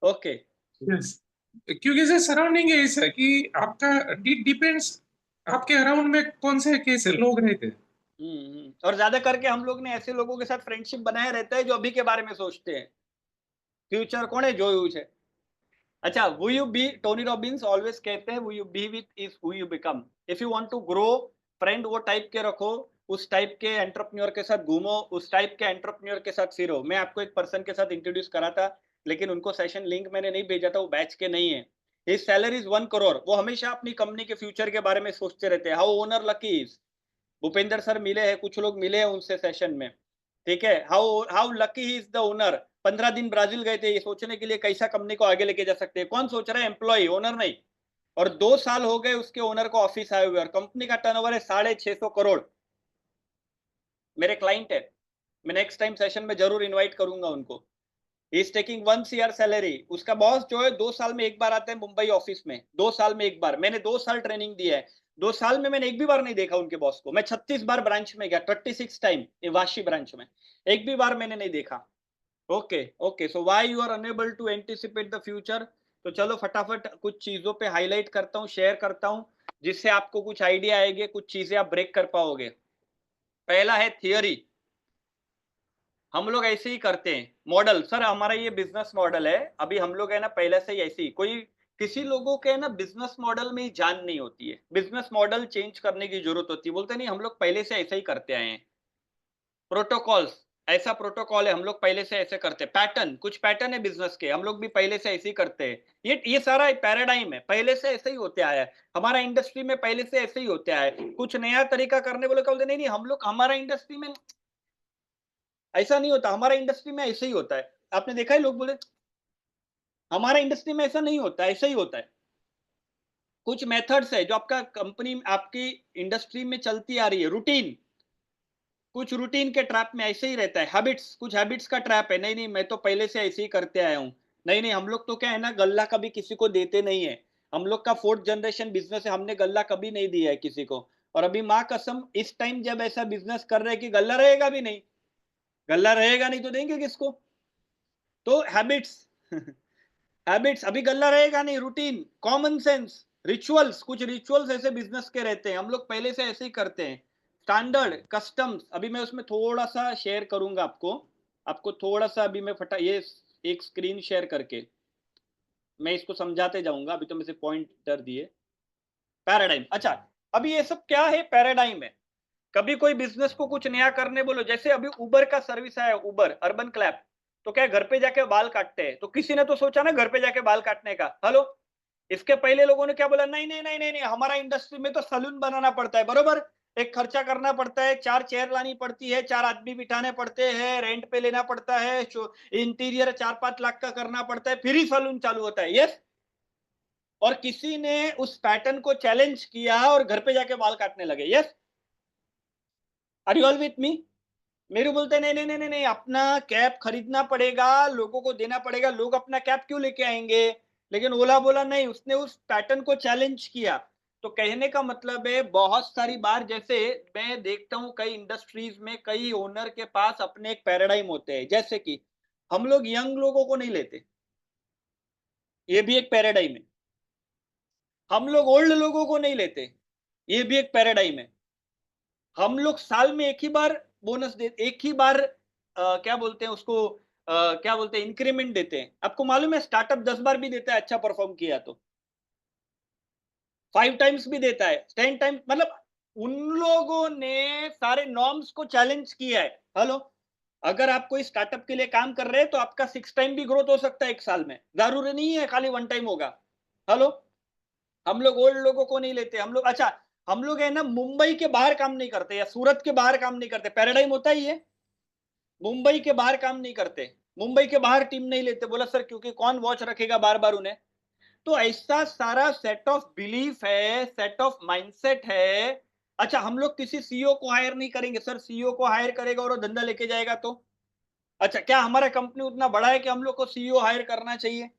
ओके, यस, क्योंकि सर सराउंडिंग ऐसा कि आपका डिपेंड्स, आपके अराउंड में कौन से कैसे लोग रहते हैं। और ज्यादा करके हम लोग ने ऐसे लोगों के साथ फ्रेंडशिप बनाए रहता है जो अभी के बारे में सोचते हैं। फ्यूचर कौन है? जो यूज है। अच्छा, who you be, Tony Robbins always कहते हैं who you be with is who you become। if you want to grow, friend वो टाइप के रखो, उस टाइप के एंटरप्रेन्योर के साथ घूमो, उस टाइप के एंटरप्रेन्योर के साथ फिरो। मैं आपको एक पर्सन के साथ इंट्रोड्यूस करा था, लेकिन उनको सेशन लिंक मैंने नहीं भेजा था, वो बैच के नहीं है। His salary is 1 crore. वो हमेशा अपनी कंपनी के फ्यूचर के बारे में सोचते रहते हैं। How owner lucky is. Bhupendra sir मिले हैं, कुछ लोग मिले हैं उनसे सेशन में, ठीक है। How lucky he is the owner. 15 दिन ब्राजील गए थे ये सोचने के लिए कैसा कंपनी को आगे लेके जा सकते हैं। कौन सोच रहा है? एम्प्लॉय, ओनर नहीं। और 2 साल हो गए उसके ओनर को ऑफिस आए हुए और कंपनी का टर्नओवर है 650 करोड़। मेरे क्लाइंट है, मैं नेक्स्ट टाइम सेशन में जरूर इन्वाइट करूंगा उनको। He is taking 1 CR salary. उसका बॉस जो है 2 साल में एक बार आते हैं मुंबई ऑफिस में, 2 साल में एक बार। मैंने 2 साल ट्रेनिंग दिया है, 2 साल में मैंने एक भी बार नहीं देखा उनके बॉस को। मैं 36 बार ब्रांच में गया, 36 टाइम वाशी ब्रांच में, एक भी बार मैंने नहीं देखा। Okay okay, so why you are unable to anticipate the future? तो चलो फटाफट कुछ चीजों पे हाईलाइट करता हूँ, शेयर करता हूँ, जिससे आपको कुछ आइडिया आएगी, कुछ चीजें आप ब्रेक कर पाओगे। पहला है थियोरी। हम लोग ऐसे ही करते हैं। मॉडल, सर हमारा ये बिजनेस मॉडल है, अभी हम लोग है ना पहले से ही ऐसे ही। कोई किसी लोगों के ना बिजनेस मॉडल में ही जान नहीं होती है, बिजनेस मॉडल चेंज करने की जरूरत होती है। बोलते नहीं हम लोग पहले से ऐसे ही करते आए हैं। प्रोटोकॉल्स, ऐसा प्रोटोकॉल है, हम लोग पहले से ऐसे करते हैं। पैटर्न, कुछ पैटर्न है बिजनेस के, हम लोग भी पहले से ऐसे ही करते हैं। ये सारा पैराडाइम है, पहले से ऐसे ही होते आया है। हमारा इंडस्ट्री में पहले से ऐसे ही होते आया है। कुछ नया तरीका करने बोले बोलते नहीं नहीं, हम लोग हमारा इंडस्ट्री में ऐसा नहीं होता, हमारा इंडस्ट्री में ऐसे ही होता है। आपने देखा है लोग बोले हमारा इंडस्ट्री में ऐसा नहीं होता, ऐसा ही होता है। कुछ मेथड्स है जो आपका कंपनी आपकी इंडस्ट्री में चलती आ रही है, रूटीन, कुछ रूटीन के ट्रैप में ऐसे ही रहता है। हैबिट्स, कुछ हैबिट्स का ट्रैप है, नहीं नहीं मैं तो पहले से ऐसे ही करते आया हूँ। नहीं नहीं, हम लोग तो क्या है ना, गल्ला कभी किसी को देते नहीं है। हम लोग का 4th जनरेशन बिजनेस है, हमने गल्ला कभी नहीं दिया है किसी को। और अभी माँ कसम इस टाइम जब ऐसा बिजनेस कर रहे हैं कि गल्ला रहेगा भी नहीं, गल्ला रहेगा नहीं तो देंगे किसको? तो हैबिट्स हैबिट्स, अभी गल्ला रहेगा नहीं, रूटीन, कॉमन सेंस, रिचुअल्स, कुछ रिचुअल्स ऐसे बिजनेस के रहते हैं, हम लोग पहले से ऐसे ही करते हैं। स्टैंडर्ड कस्टम्स, अभी मैं उसमें थोड़ा सा शेयर करूंगा आपको थोड़ा सा, अभी मैं ये एक स्क्रीन शेयर करके मैं इसको समझाते जाऊंगा। अभी तो मुझे पॉइंटर दिए। पैराडाइम, अच्छा अभी ये सब क्या है? पैराडाइम है। कभी कोई बिजनेस को कुछ नया करने बोलो, जैसे अभी उबर का सर्विस आया, उबर अर्बन क्लैप, तो क्या घर पे जाके बाल काटते हैं? तो किसी ने तो सोचा ना घर पे जाके बाल काटने का। हेलो, इसके पहले लोगों ने क्या बोला? नहीं नहीं नहीं नहीं नहीं, हमारा इंडस्ट्री में तो सलून बनाना पड़ता है, बरोबर, एक खर्चा करना पड़ता है, 4 चेयर लानी पड़ती है, 4 आदमी बिठाने पड़ते हैं, रेंट पे लेना पड़ता है, इंटीरियर 4-5 लाख का करना पड़ता है, फिर ही सलून चालू होता है। यस, और किसी ने उस पैटर्न को चैलेंज किया और घर पे जाके बाल काटने लगे। Yes, are you all with me? मेरे बोलते नहीं नहीं नहीं नहीं नहीं, अपना कैप खरीदना पड़ेगा, लोगों को देना पड़ेगा, लोग अपना कैप क्यों लेके आएंगे? लेकिन ओला बोला नहीं, उसने उस पैटर्न को चैलेंज किया। तो कहने का मतलब है, बहुत सारी बार जैसे मैं देखता हूं कई इंडस्ट्रीज में कई ओनर के पास अपने एक पैराडाइम होते हैं, जैसे कि हम लोग यंग लोगों को नहीं लेते, ये भी एक पैराडाइम है। हम लोग ओल्ड लोगों को नहीं लेते, ये भी एक पैराडाइम है। हम लोग साल में एक ही बार बोनस दे, एक ही बार क्या बोलते हैं उसको, क्या बोलते हैं, इंक्रीमेंट देते हैं। आपको मालूम है स्टार्टअप 10 बार भी देता है अच्छा परफॉर्म किया तो, 5 टाइम्स भी देता है, 10 टाइम्स, मतलब उन लोगों ने सारे नॉर्म्स को चैलेंज किया है। हेलो, अगर आप कोई स्टार्टअप के लिए काम कर रहे हैं तो आपका 6 टाइम भी ग्रोथ हो सकता है एक साल में, जरूरी नहीं है खाली 1 टाइम होगा। हेलो, हम लोग ओल्ड लोगों को नहीं लेते। हम लोग, अच्छा हम लोग है ना मुंबई के बाहर काम नहीं करते या सूरत के बाहर काम नहीं करते, पैराडाइम होता ही है। मुंबई के बाहर काम नहीं करते, मुंबई के बाहर टीम नहीं लेते। बोला सर क्योंकि कौन वॉच रखेगा बार बार उन्हें? तो ऐसा सारा सेट ऑफ बिलीफ है, सेट ऑफ माइंडसेट है। अच्छा, हम लोग किसी सीईओ को हायर नहीं करेंगे सर, सीईओ को हायर करेगा और वो धंधा लेके जाएगा तो? अच्छा, क्या हमारा कंपनी उतना बड़ा है कि हम लोग को सीईओ हायर करना चाहिए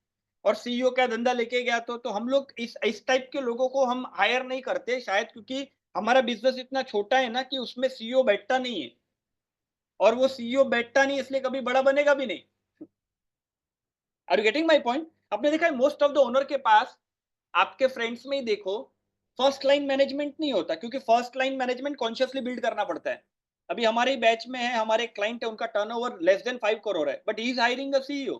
और सीईओ क्या धंधा लेके गया तो हम लोग इस टाइप के लोगों को हम हायर नहीं करते, शायद क्योंकि हमारा बिजनेस इतना छोटा है ना कि उसमें सीईओ बैठता नहीं है, और वो सीईओ बैठता नहीं इसलिए कभी बड़ा बनेगा भी नहीं। Are you getting my point? आपने देखा है मोस्ट ऑफ द ओनर के पास, आपके फ्रेंड्स में ही देखो, फर्स्ट लाइन मैनेजमेंट नहीं होता, क्योंकि first line management consciously build करना पड़ता है। अभी हमारे ही बैच में है, हमारे क्लाइंट है, उनका टर्नओवर लेस देन 5 करोड़ है, but he is hiring a CEO.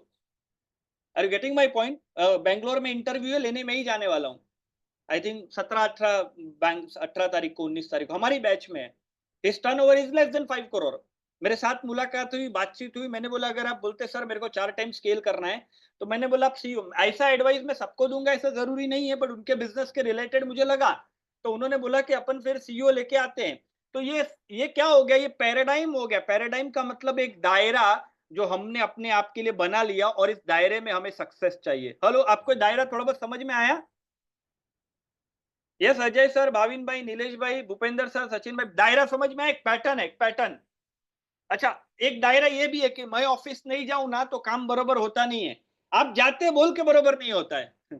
Are you getting my point? Bangalore में इंटरव्यू है, लेने में ही जाने वाला हूँ। आई थिंक 18 तारीख को, 19 तारीख को हमारी बैच में है। His turnover is less than 5 crore. मेरे साथ मुलाकात हुई, बातचीत हुई, मैंने बोला अगर आप बोलते सर मेरे को 4 टाइम स्केल करना है, तो मैंने बोला आप सीईओ, ऐसा एडवाइस मैं सबको दूंगा ऐसा जरूरी नहीं है, बट उनके बिजनेस के रिलेटेड मुझे लगा, तो उन्होंने बोला कि अपन फिर सीईओ लेके आते हैं। तो ये क्या हो गया? ये पैराडाइम हो गया। पैराडाइम का मतलब एक दायरा जो हमने अपने आप के लिए बना लिया, और इस दायरे में हमें सक्सेस चाहिए। हेलो, आपको दायरा थोड़ा बहुत समझ में आया? यस, अजय सर, भाविन भाई, नीलेश भाई, भूपेंद्र सर, सचिन भाई, दायरा समझ में आया? एक पैटर्न है, एक पैटर्न। अच्छा, एक दायरा ये भी है कि मैं ऑफिस नहीं जाऊं ना तो काम बरोबर होता नहीं है, आप जाते बोल के बरोबर नहीं होता है।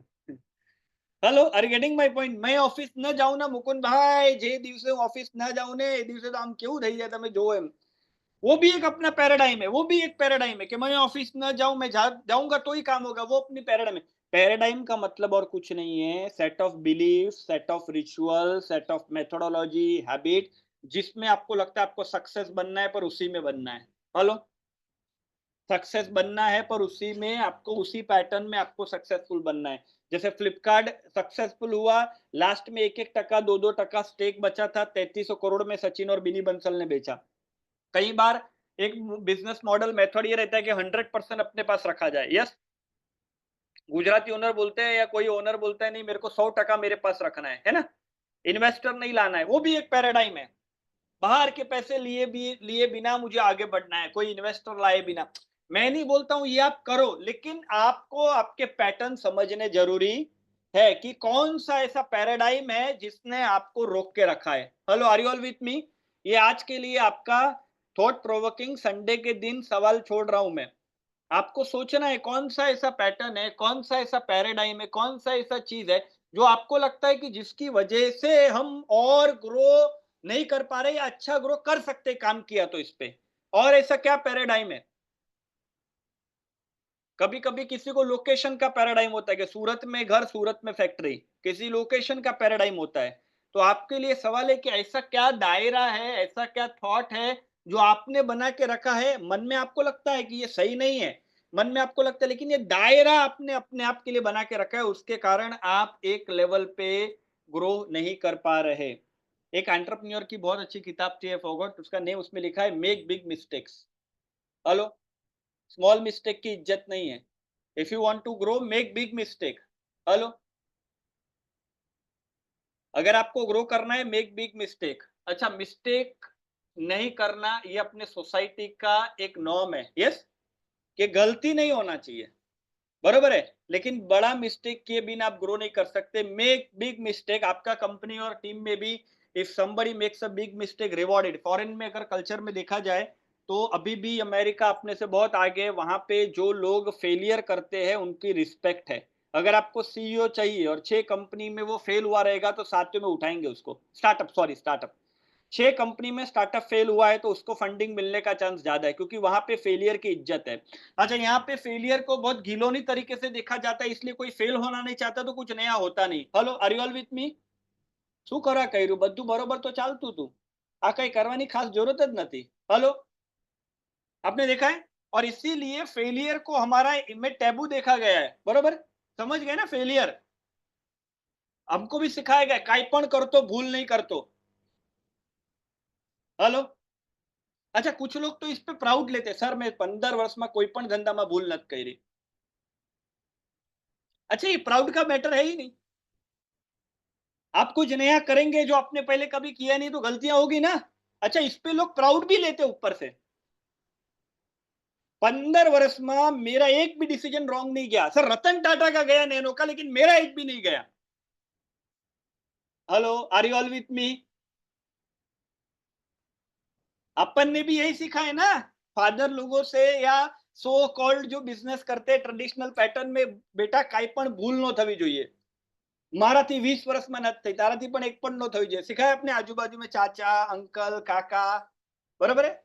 Hello, are getting my point? मैं ऑफिस न जाऊं ना मुकुंद भाई, जे दिवसे ऑफिस न जाऊं ने ए दिवसे तो हम क्यों થઈ જાય તમે જો એમ, वो भी एक अपना पैराडाइम है, वो भी एक पैराडाइम है कि मैं ऑफिस न जाऊं, मैं जाऊंगा तो ही काम होगा, वो अपनी पैराडाइम है। पैराडाइम का मतलब और कुछ नहीं है, set of belief, set of ritual, set of methodology, habit, जिसमें आपको लगता है आपको सक्सेस बनना है पर उसी में बनना है। हेलो, सक्सेस बनना है पर उसी में आपको, उसी पैटर्न में आपको सक्सेसफुल बनना है। जैसे फ्लिपकार्ट सक्सेसफुल हुआ, लास्ट में 1-1 टका 2-2 टका स्टेक बचा था, 3300 करोड़ में सचिन और बिनी बंसल ने बेचा। कई बार एक बिजनेस मॉडल मेथड ये रहता है कि 100% अपने पास रखा जाए। यस, गुजराती ओनर बोलते हैं या कोई ओनर बोलता है नहीं मेरे को 100 टका मेरे पास रखना है ना, इन्वेस्टर नहीं लाना है, वो भी एक पैराडाइम है। बाहर के पैसे लिए बिना मुझे आगे बढ़ना है, कोई इन्वेस्टर लाए बिना। मैं नहीं बोलता हूं ये आप करो, लेकिन आपको आपके पैटर्न समझने जरूरी है कि कौन सा ऐसा पैराडाइम है जिसने आपको रोक के रखा है। Hello, are you all with me? ये आज के लिए आपका थॉट प्रोवोकिंग संडे के दिन सवाल छोड़ रहा हूं मैं। आपको सोचना है कौन सा ऐसा पैटर्न है, कौन सा ऐसा पैराडाइम है, कौन सा ऐसा चीज है जो आपको लगता है कि जिसकी वजह से हम और ग्रो नहीं कर पा रहे या अच्छा ग्रो कर सकते काम किया तो इस पे, और ऐसा क्या पैराडाइम है? कभी कभी किसी को लोकेशन का पैराडाइम होता है कि सूरत में घर, सूरत में फैक्ट्री, किसी लोकेशन का पैराडाइम होता है। तो आपके लिए सवाल है कि ऐसा क्या दायरा है, ऐसा क्या थॉट है जो आपने बना के रखा है, मन में आपको लगता है कि ये सही नहीं है, मन में आपको लगता है, लेकिन ये दायरा आपने अपने आप के लिए बना के रखा है, उसके कारण आप एक लेवल पे ग्रो नहीं कर पा रहे। एक एंटरप्रेन्योर की बहुत अच्छी किताब थी, आई फॉरगॉट उसका नेम, उसमें लिखा है make big mistakes. Hello, small mistake की इज्जत नहीं है। If you want to grow, make big mistake. Hello, अगर आपको ग्रो करना है, मेक बिग मिस्टेक। अच्छा, मिस्टेक नहीं करना ये अपने सोसाइटी का एक नॉर्म है, यस, कि गलती नहीं होना चाहिए, बरोबर है, लेकिन बड़ा मिस्टेक किए बिना आप ग्रो नहीं कर सकते। Make big mistake. आपका कंपनी और टीम में भी if somebody makes a big mistake, rewarded. Foreign में अगर कल्चर में देखा जाए तो अभी भी अमेरिका अपने से बहुत आगे है, वहां पे जो लोग फेलियर करते हैं उनकी रिस्पेक्ट है। अगर आपको सीईओ चाहिए और 6 कंपनी में वो फेल हुआ रहेगा तो साथियों में उठाएंगे उसको। स्टार्टअप 6 कंपनी में स्टार्टअप फेल हुआ है तो उसको फंडिंग मिलने का चांस ज्यादा है, क्योंकि वहां पे फेलियर की इज्जत है। अच्छा, यहाँ पे फेलियर को बहुत घिनौनी तरीके से देखा जाता है, इसलिए कोई फेल होना नहीं चाहता तो कुछ नया होता नहीं। Hello, are you all with me? શું કરા કર્યું? બધું બરોબર તો ચાલતું હતું, આ કઈ કરવાની ખાસ જરૂરત જ નથી। हेलो, आपने देखा है? और इसीलिए फेलियर को हमारा में टैबू देखा गया है, बरोबर? समझ गए ना? फेलियर हमको भी सिखाया गया, काई पण करतो भूल नहीं करतो। हेलो, अच्छा, कुछ लोग तो इस पे प्राउड लेते, सर मैं 15 वर्ष में कोई पण धंधा में भूल नत करी। अच्छा, ये प्राउड का मैटर है ही नहीं। आप कुछ नया करेंगे जो आपने पहले कभी किया नहीं तो गलतियां होगी ना। अच्छा, इस पे लोग प्राउड भी लेते ऊपर से। 15 वर्ष में मेरा एक भी डिसीजन रॉन्ग नहीं गया। सर रतन टाटा का गया नैनो का, लेकिन मेरा एक भी नहीं गया। Hello, are you all with me? अपन ने भी यही सीखा है ना फादर लोगों से, या सो कॉल्ड जो बिजनेस करते ट्रेडिशनल पैटर्न में, बेटा काई पण भूल न थवी જોઈએ, મારાથી 20 વર્ષમાં નથી થઈ, તારાથી પણ એક પણ ન થવી જોઈએ। सिखाया अपने आजू बाजू में चाचा, अंकल, काका, बराबर है?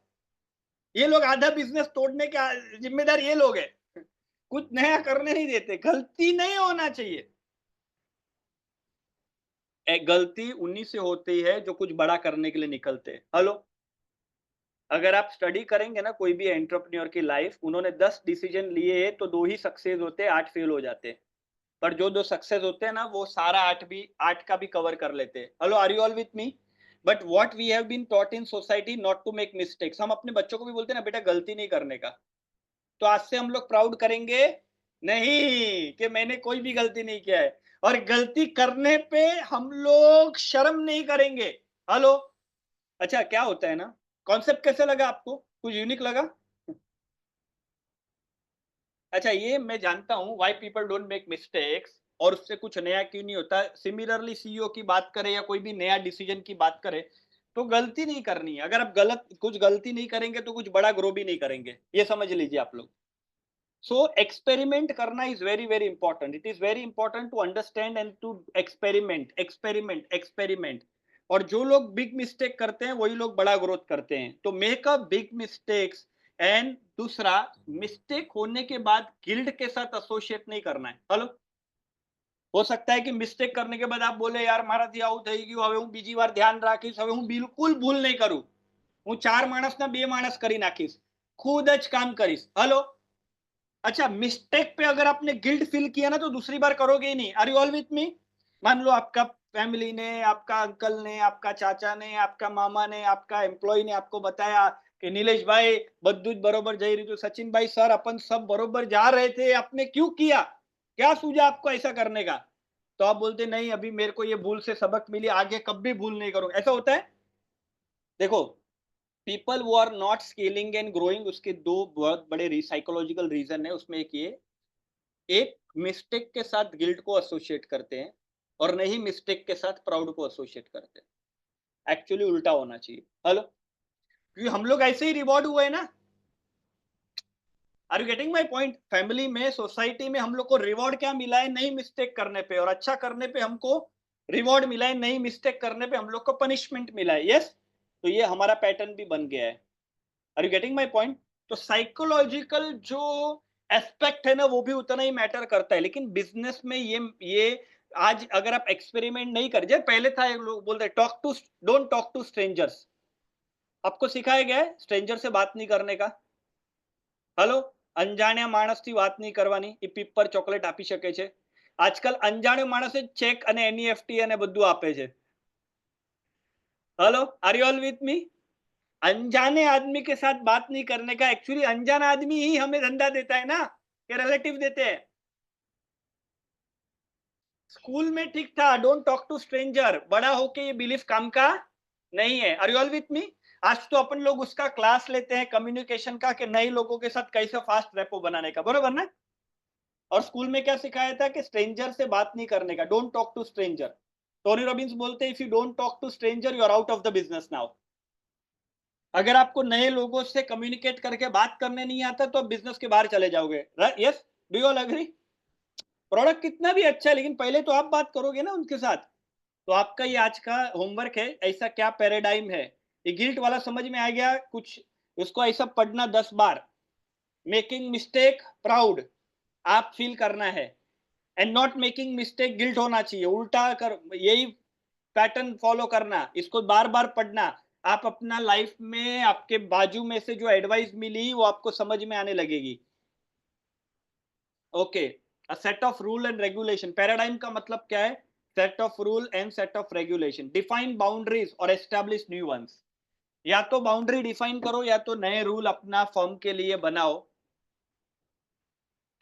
ये लोग आधा बिजनेस तोड़ने के जिम्मेदार ये लोग है, कुछ नया करने नहीं देते। गलती नहीं होना चाहिए। गलती उन्हीं से होती है जो कुछ बड़ा करने के लिए निकलते हैं। हेलो, अगर आप स्टडी करेंगे ना कोई भी एंटरप्रेन्योर की लाइफ, उन्होंने 10 डिसीजन लिए तो 2 ही सक्सेस होते हैं, 8 फेल हो जाते हैं। पर जो 2 सक्सेस होते हैं ना, वो सारा 8 का भी कवर कर लेते हैं। Hello, are you all with me? But what we have been taught in society, not to make mistakes. हम अपने बच्चों को भी बोलते हैं ना, बेटा गलती नहीं करने का। तो आज से हम लोग प्राउड करेंगे नहीं कि मैंने कोई भी गलती नहीं किया है, और गलती करने पे हम लोग शर्म नहीं करेंगे। हेलो, अच्छा क्या होता है ना, कॉन्सेप्ट कैसे लगा आपको? कुछ यूनिक लगा? अच्छा, ये मैं जानता हूँ why people don't make mistakes, और उससे कुछ नया क्यों नहीं होता। सिमिलरली सीईओ की बात करें या कोई भी नया डिसीजन की बात करें, तो गलती नहीं करनी है। अगर आप कुछ गलती नहीं करेंगे तो कुछ बड़ा ग्रो भी नहीं करेंगे, ये समझ लीजिए आप लोग। सो एक्सपेरिमेंट करना is very very important. It is very important to understand and to experiment. और जो लोग बिग मिस्टेक करते हैं वही लोग बड़ा ग्रोथ करते हैं। तो make a big mistakes. And दूसरा, मिस्टेक होने के बाद गिल्ड के साथ एसोसिएट नहीं करना है। हेलो, हो सकता है कि मिस्टेक करने के बाद आप बोले, यार મારાથી આવું થઈ ગયું, હવે હું બીજી વાર ધ્યાન રાખીશ, હવે હું બિલકુલ ભૂલ નહીં કરું, હું 4 માણસના 2 માણસ કરી નાખીશ, खुद જ काम करीश। हेलो, अच्छा, मिस्टेक पे अगर आपने गिल्ट फील किया ना तो दूसरी बार करोगे ही नहीं। Are you all with me? मान लो आपका फैमिली ने, आपका अंकल ने, आपका चाचा ने, आपका मामा ने, आपका एम्प्लॉय ने आपको बताया कि नीलेश भाई બધું જ बरोबर જઈ રહ્યું છે, सचिन भाई सर अपन सब बरोबर जा रहे थे, आपने क्यों किया, क्या सूझा आपको ऐसा करने का? तो आप बोलते नहीं, अभी मेरे को ये भूल से सबक मिली, आगे कभी भूल नहीं करूंगा। ऐसा होता है? देखो, पीपल वो are not scaling and growing, उसके 2 बहुत बड़े साइकोलॉजिकल रीजन है। उसमें एक ये, एक मिस्टेक के साथ गिल्ट को एसोसिएट करते हैं, और नहीं मिस्टेक के साथ प्राउड को एसोसिएट करते हैं। एक्चुअली उल्टा होना चाहिए। हेलो, क्योंकि हम लोग ऐसे ही रिवॉर्ड हुए ना। Are you getting my point? Family में, सोसाइटी में हम लोग को रिवॉर्ड क्या मिला है? नहीं मिस्टेक करने पे, और अच्छा करने पे हमको रिवॉर्ड मिला है, नहीं मिस्टेक करने पे हम लोग को पनिशमेंट मिला है। यस, तो ये हमारा पैटर्न भी बन गया है। Are you getting my point? तो साइकोलॉजिकल जो एस्पेक्ट है ना, वो भी उतना ही मैटर करता है। लेकिन बिजनेस में ये आज अगर आप एक्सपेरिमेंट नहीं कर, जैसे पहले था लोग बोलते डोंट टॉक टू स्ट्रेंजर्स, आपको सिखाया गया है स्ट्रेंजर से बात नहीं करने का? हेलो, અંજાણ્યા માણસથી વાત નહીં કરવાની, એ પીપર ચોકલેટ આપી શકે છે. આજકાલ અંજાણ્યો માણસે ચેક અને એનઈએફટી અને બધું આપે છે. Hello, are you all with me? अनजाने आदमी के साथ बात नहीं करने का, एक्चुअली अनजाना आदमी ही हमें धंधा देता है ना, ये रिलेटिव देते हैं. स्कूल में ठीक था, डोंट टॉक टू स्ट्रेंजर, बड़ा होके ये बिलीफ काम का नहीं है. Are you all with me? आज तो अपन लोग उसका क्लास लेते हैं कम्युनिकेशन का, कि नए लोगों के साथ कैसे फास्ट रेपो बनाने का, बरोबर ना? और स्कूल में क्या सिखाया था कि स्ट्रेंजर से बात नहीं करने का, don't talk to stranger. Tony Robbins बोलते हैं if you don't talk to stranger you are out of the business now. अगर आपको नए लोगों से कम्युनिकेट करके बात करने नहीं आता तो आप बिजनेस के बाहर चले जाओगे. Yes, do you all agree? Product कितना भी अच्छा है, लेकिन पहले तो आप बात करोगे ना उनके साथ. तो आपका ये आज का होमवर्क है, ऐसा क्या पैराडाइम है. ये गिल्ट वाला समझ में आ गया कुछ, उसको ऐसा पढ़ना 10 बार. मेकिंग मिस्टेक प्राउड आप फील करना है, and not making mistake guilt होना चाहिए. उल्टा कर, यही पैटर्न फॉलो करना, इसको बार बार पढ़ना. आप अपना लाइफ में आपके बाजू में से जो एडवाइस मिली वो आपको समझ में आने लगेगी. Okay, a set of rule and regulation. Paradigm का मतलब क्या है? Set of rule and set of regulation. Define boundaries और एस्टैब्लिश न्यू वंस. या तो बाउंड्री डिफाइन करो या तो नए रूल अपना फर्म के लिए बनाओ.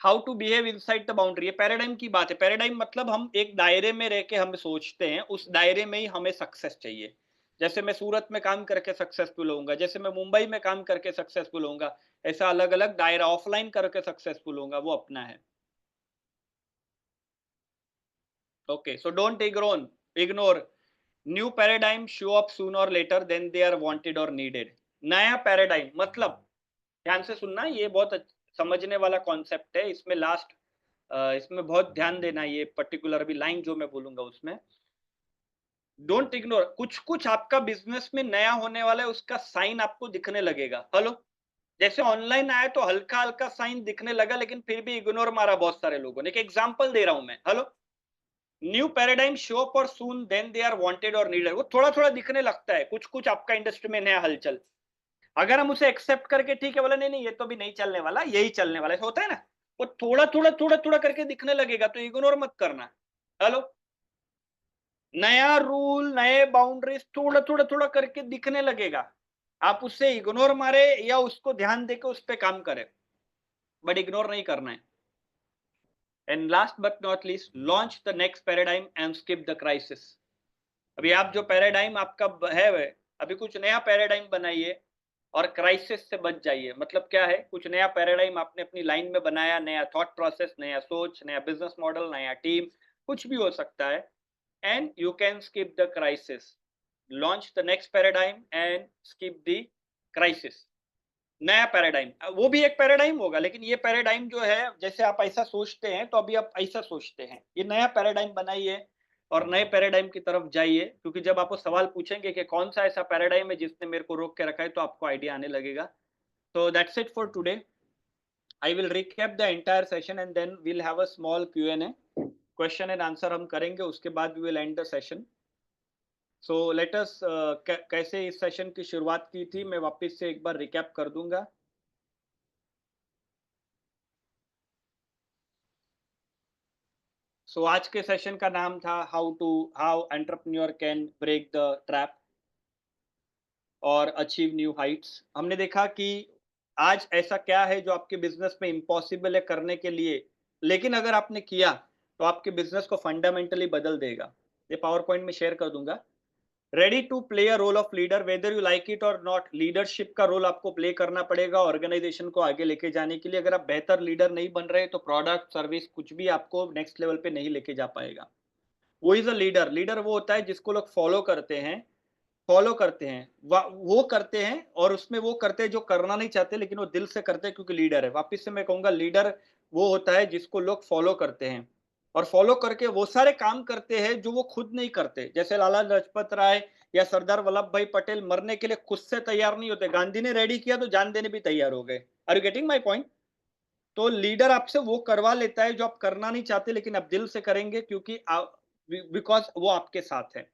How to behave inside the boundary, ये पैराडाइम की बात है. पैराडाइम मतलब हम एक दायरे में रह के हम सोचते हैं, उस दायरे में ही हमें सक्सेस चाहिए. जैसे मैं सूरत में काम करके सक्सेसफुल होऊंगा, जैसे मैं मुंबई में काम करके सक्सेसफुल होऊंगा, ऐसा अलग अलग दायरा ऑफलाइन करके सक्सेसफुल होऊंगा, वो अपना है. Okay, so don't ignore new paradigm show up soon और later then they are wanted और नीडेड. नया पैराडाइम मतलब, ध्यान से सुनना, ये बहुत समझने वाला कॉन्सेप्ट है. इसमें इसमें बहुत ध्यान देना, ये पर्टिकुलर अभी लाइन जो मैं बोलूंगा उसमें. डोंट इग्नोर, कुछ कुछ आपका बिजनेस में नया होने वाला है, उसका साइन आपको दिखने लगेगा. हेलो, जैसे ऑनलाइन आया तो हल्का हल्का साइन दिखने लगा, लेकिन फिर भी इग्नोर मारा बहुत सारे लोगों ने. एक एग्जांपल दे रहा हूं मैं. Hello, new paradigm show up और सून देन दे आर वांटेड और नीडेड. वो थोड़ा थोड़ा दिखने लगता है, कुछ कुछ आपका इंडस्ट्री में नया हलचल. अगर हम उसे एक्सेप्ट करके ठीक है बोला, नहीं नहीं ये तो भी नहीं चलने वाला, यही चलने वाला, ऐसा होता है ना. वो थोड़ा थोड़ा थोड़ा थोड़ा करके दिखने लगेगा, तो इग्नोर मत करना. हेलो, नया रूल नए बाउंड्रीज थोड़ा थोड़ा थोड़ा करके दिखने लगेगा, आप उससे इग्नोर मारे या उसको ध्यान देकर उस पर काम करें, बट इग्नोर नहीं करना है. And last but not least, launch the next paradigm and skip the crisis. अभी आप जो पैराडाइम आपका है अभी कुछ नया पैराडाइम बनाइए और क्राइसिस से बच जाइए. मतलब क्या है, कुछ नया पैराडाइम आपने अपनी लाइन में बनाया, नया थॉट प्रोसेस, नया सोच, नया बिजनेस मॉडल, नया टीम, कुछ भी हो सकता है, and you can skip the crisis. Launch the next paradigm and skip the crisis. नया पैराडाइम, वो भी एक पैराडाइम होगा, लेकिन ये पैराडाइम जो है, जैसे आप ऐसा सोचते हैं तो अभी आप ऐसा सोचते हैं, ये नया पैराडाइम बनाइए और नए पैराडाइम की तरफ जाइए. क्योंकि जब आपको सवाल पूछेंगे कि कौन सा ऐसा पैराडाइम है जिसने मेरे को रोक के रखा है, तो आपको आइडिया आने लगेगा. So that's it for today. I will recap the entire session and then we'll have a small Q&A. Question and answer हम करेंगे, उसके बाद we will end the session. So let us कैसे इस सेशन की शुरुआत की थी, मैं वापस से एक बार रिकैप कर दूंगा. So आज के सेशन का नाम था how entrepreneur can break the trap और अचीव न्यू हाइट्स. हमने देखा कि आज ऐसा क्या है जो आपके बिजनेस में इम्पॉसिबल है करने के लिए, लेकिन अगर आपने किया तो आपके बिजनेस को फंडामेंटली बदल देगा. ये पावर पॉइंट में शेयर कर दूंगा. Ready to play a role of leader whether you like it और नॉट. लीडरशिप का रोल आपको प्ले करना पड़ेगा ऑर्गेनाइजेशन को आगे लेके जाने के लिए. अगर आप बेहतर लीडर नहीं बन रहे तो प्रोडक्ट सर्विस कुछ भी आपको नेक्स्ट लेवल पे नहीं लेके जा पाएगा. वो इज अ लीडर. लीडर वो होता है जिसको लोग फॉलो करते हैं वो करते हैं, और उसमें वो करते हैं जो करना नहीं चाहते लेकिन वो दिल से करते हैं क्योंकि लीडर है. वापस से मैं कहूंगा, लीडर वो होता है जिसको लोग फॉलो करते हैं और फॉलो करके वो सारे काम करते हैं जो वो खुद नहीं करते. जैसे लाला लाजपत राय या सरदार वल्लभ भाई पटेल मरने के लिए खुद से तैयार नहीं होते. गांधी ने रेडी किया तो जान देने भी तैयार हो गए. Are you getting my point? तो लीडर आपसे वो करवा लेता है जो आप करना नहीं चाहते लेकिन आप दिल से करेंगे, क्योंकि बिकॉज वो आपके साथ है।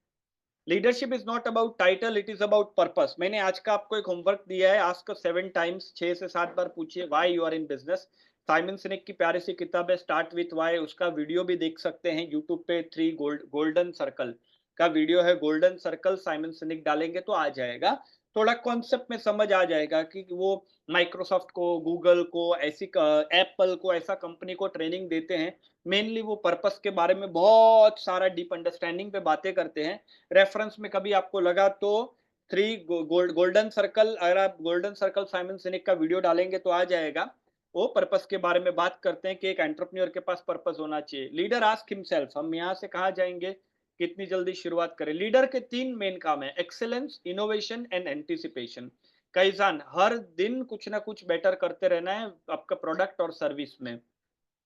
Leadership is not about title, it is about purpose. मैंने आज का आपको एक होमवर्क दिया है, आस्क 7 टाइम्स, 6 से 7 बार पूछिए why you are in business. Simon Sinek की प्यारी सी किताब है स्टार्ट विथ व्हाई, उसका वीडियो भी देख सकते हैं यूट्यूब पे। 3 गोल्डन सर्कल का वीडियो है, गोल्डन सर्कल साइमन सिनेक डालेंगे तो आ जाएगा। थोड़ा कॉन्सेप्ट में समझ आ जाएगा कि वो माइक्रोसॉफ्ट को, गूगल को, ऐसी एप्पल को, ऐसा कंपनी को ट्रेनिंग देते हैं। मेनली वो पर्पस के बारे में बहुत सारा डीप अंडरस्टैंडिंग पे बातें करते हैं। रेफरेंस में कभी आपको लगा तो 3 गोल्डन सर्कल, अगर आप गोल्डन सर्कल साइमन सिनेक का वीडियो डालेंगे तो आ जाएगा। वो पर्पस के बारे में बात करते हैं कि एक एंटरप्रेन्योर के पास पर्पस होना चाहिए। लीडर आस्क हिमसेल्फ, हम यहाँ से कहाँ जाएंगे, कितनी जल्दी शुरुआत करें। लीडर के 3 मेन काम है, एक्सेलेंस, इनोवेशन एंड एंटिसिपेशन। कैजान, हर दिन कुछ ना कुछ बेटर करते रहना है आपका प्रोडक्ट और सर्विस में।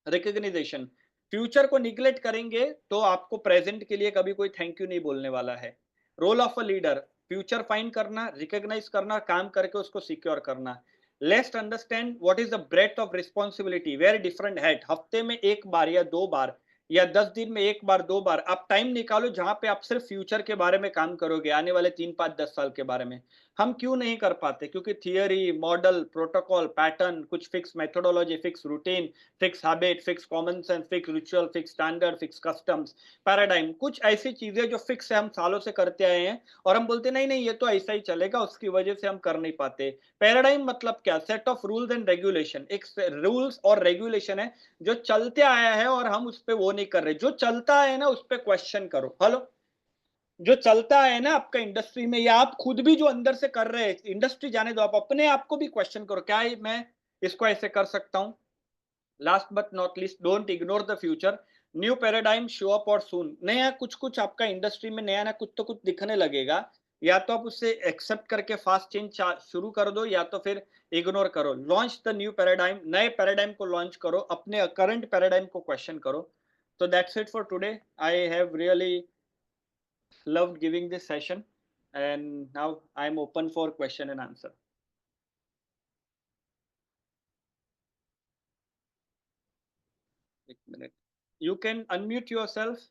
रिकग्निशन, फ्यूचर को निग्लेक्ट करेंगे तो आपको प्रेजेंट के लिए कभी कोई थैंक यू नहीं बोलने वाला है। Role of a leader, future find करना, रिकॉग्नाइज करना, काम करके उसको सिक्योर करना। लेस्ट understand what is the breadth of responsibility, where different head. हफ्ते में 1 बार या 2 बार या 10 दिन में 1 बार 2 बार आप टाइम निकालो जहां पे आप सिर्फ फ्यूचर के बारे में काम करोगे, आने वाले 3 5 10 साल के बारे में। हम क्यों नहीं कर पाते, क्योंकि थियरी, मॉडल, प्रोटोकॉल, पैटर्न, कुछ fix methodology, fix routine, fix habit, fix common sense, fix ritual, fix standard, fix customs, paradigm, कुछ ऐसी चीजें जो फिक्स है, हम सालों से करते आए हैं और हम बोलते नहीं नहीं ये तो ऐसा ही चलेगा, उसकी वजह से हम कर नहीं पाते। पैराडाइम मतलब क्या, set of rules and regulation. एक रूल्स और रेगुलेशन है जो चलते आया है और हम उस पर वो नहीं कर रहे। जो चलता है ना उस पर क्वेश्चन करो। हेलो, जो चलता है ना आपका इंडस्ट्री में, या आप खुद भी जो अंदर से कर रहे हैं, इंडस्ट्री जाने दो, आप अपने आप को भी क्वेश्चन करो, क्या मैं इसको ऐसे कर सकता हूं। Last but not least, don't ignore the future. New paradigm show up और सून, नया कुछ कुछ आपका इंडस्ट्री में नया ना कुछ तो कुछ दिखने लगेगा। या तो आप उससे एक्सेप्ट करके फास्ट चेंज शुरू कर दो, या तो फिर इग्नोर करो। लॉन्च द न्यू पैराडाइम, नए पैराडाइम को लॉन्च करो, अपने करंट पैराडाइम को क्वेश्चन करो। तो that's it for today. I have really loved giving this session, and now I'm open for question and answer. एक minute, you can unmute yourself.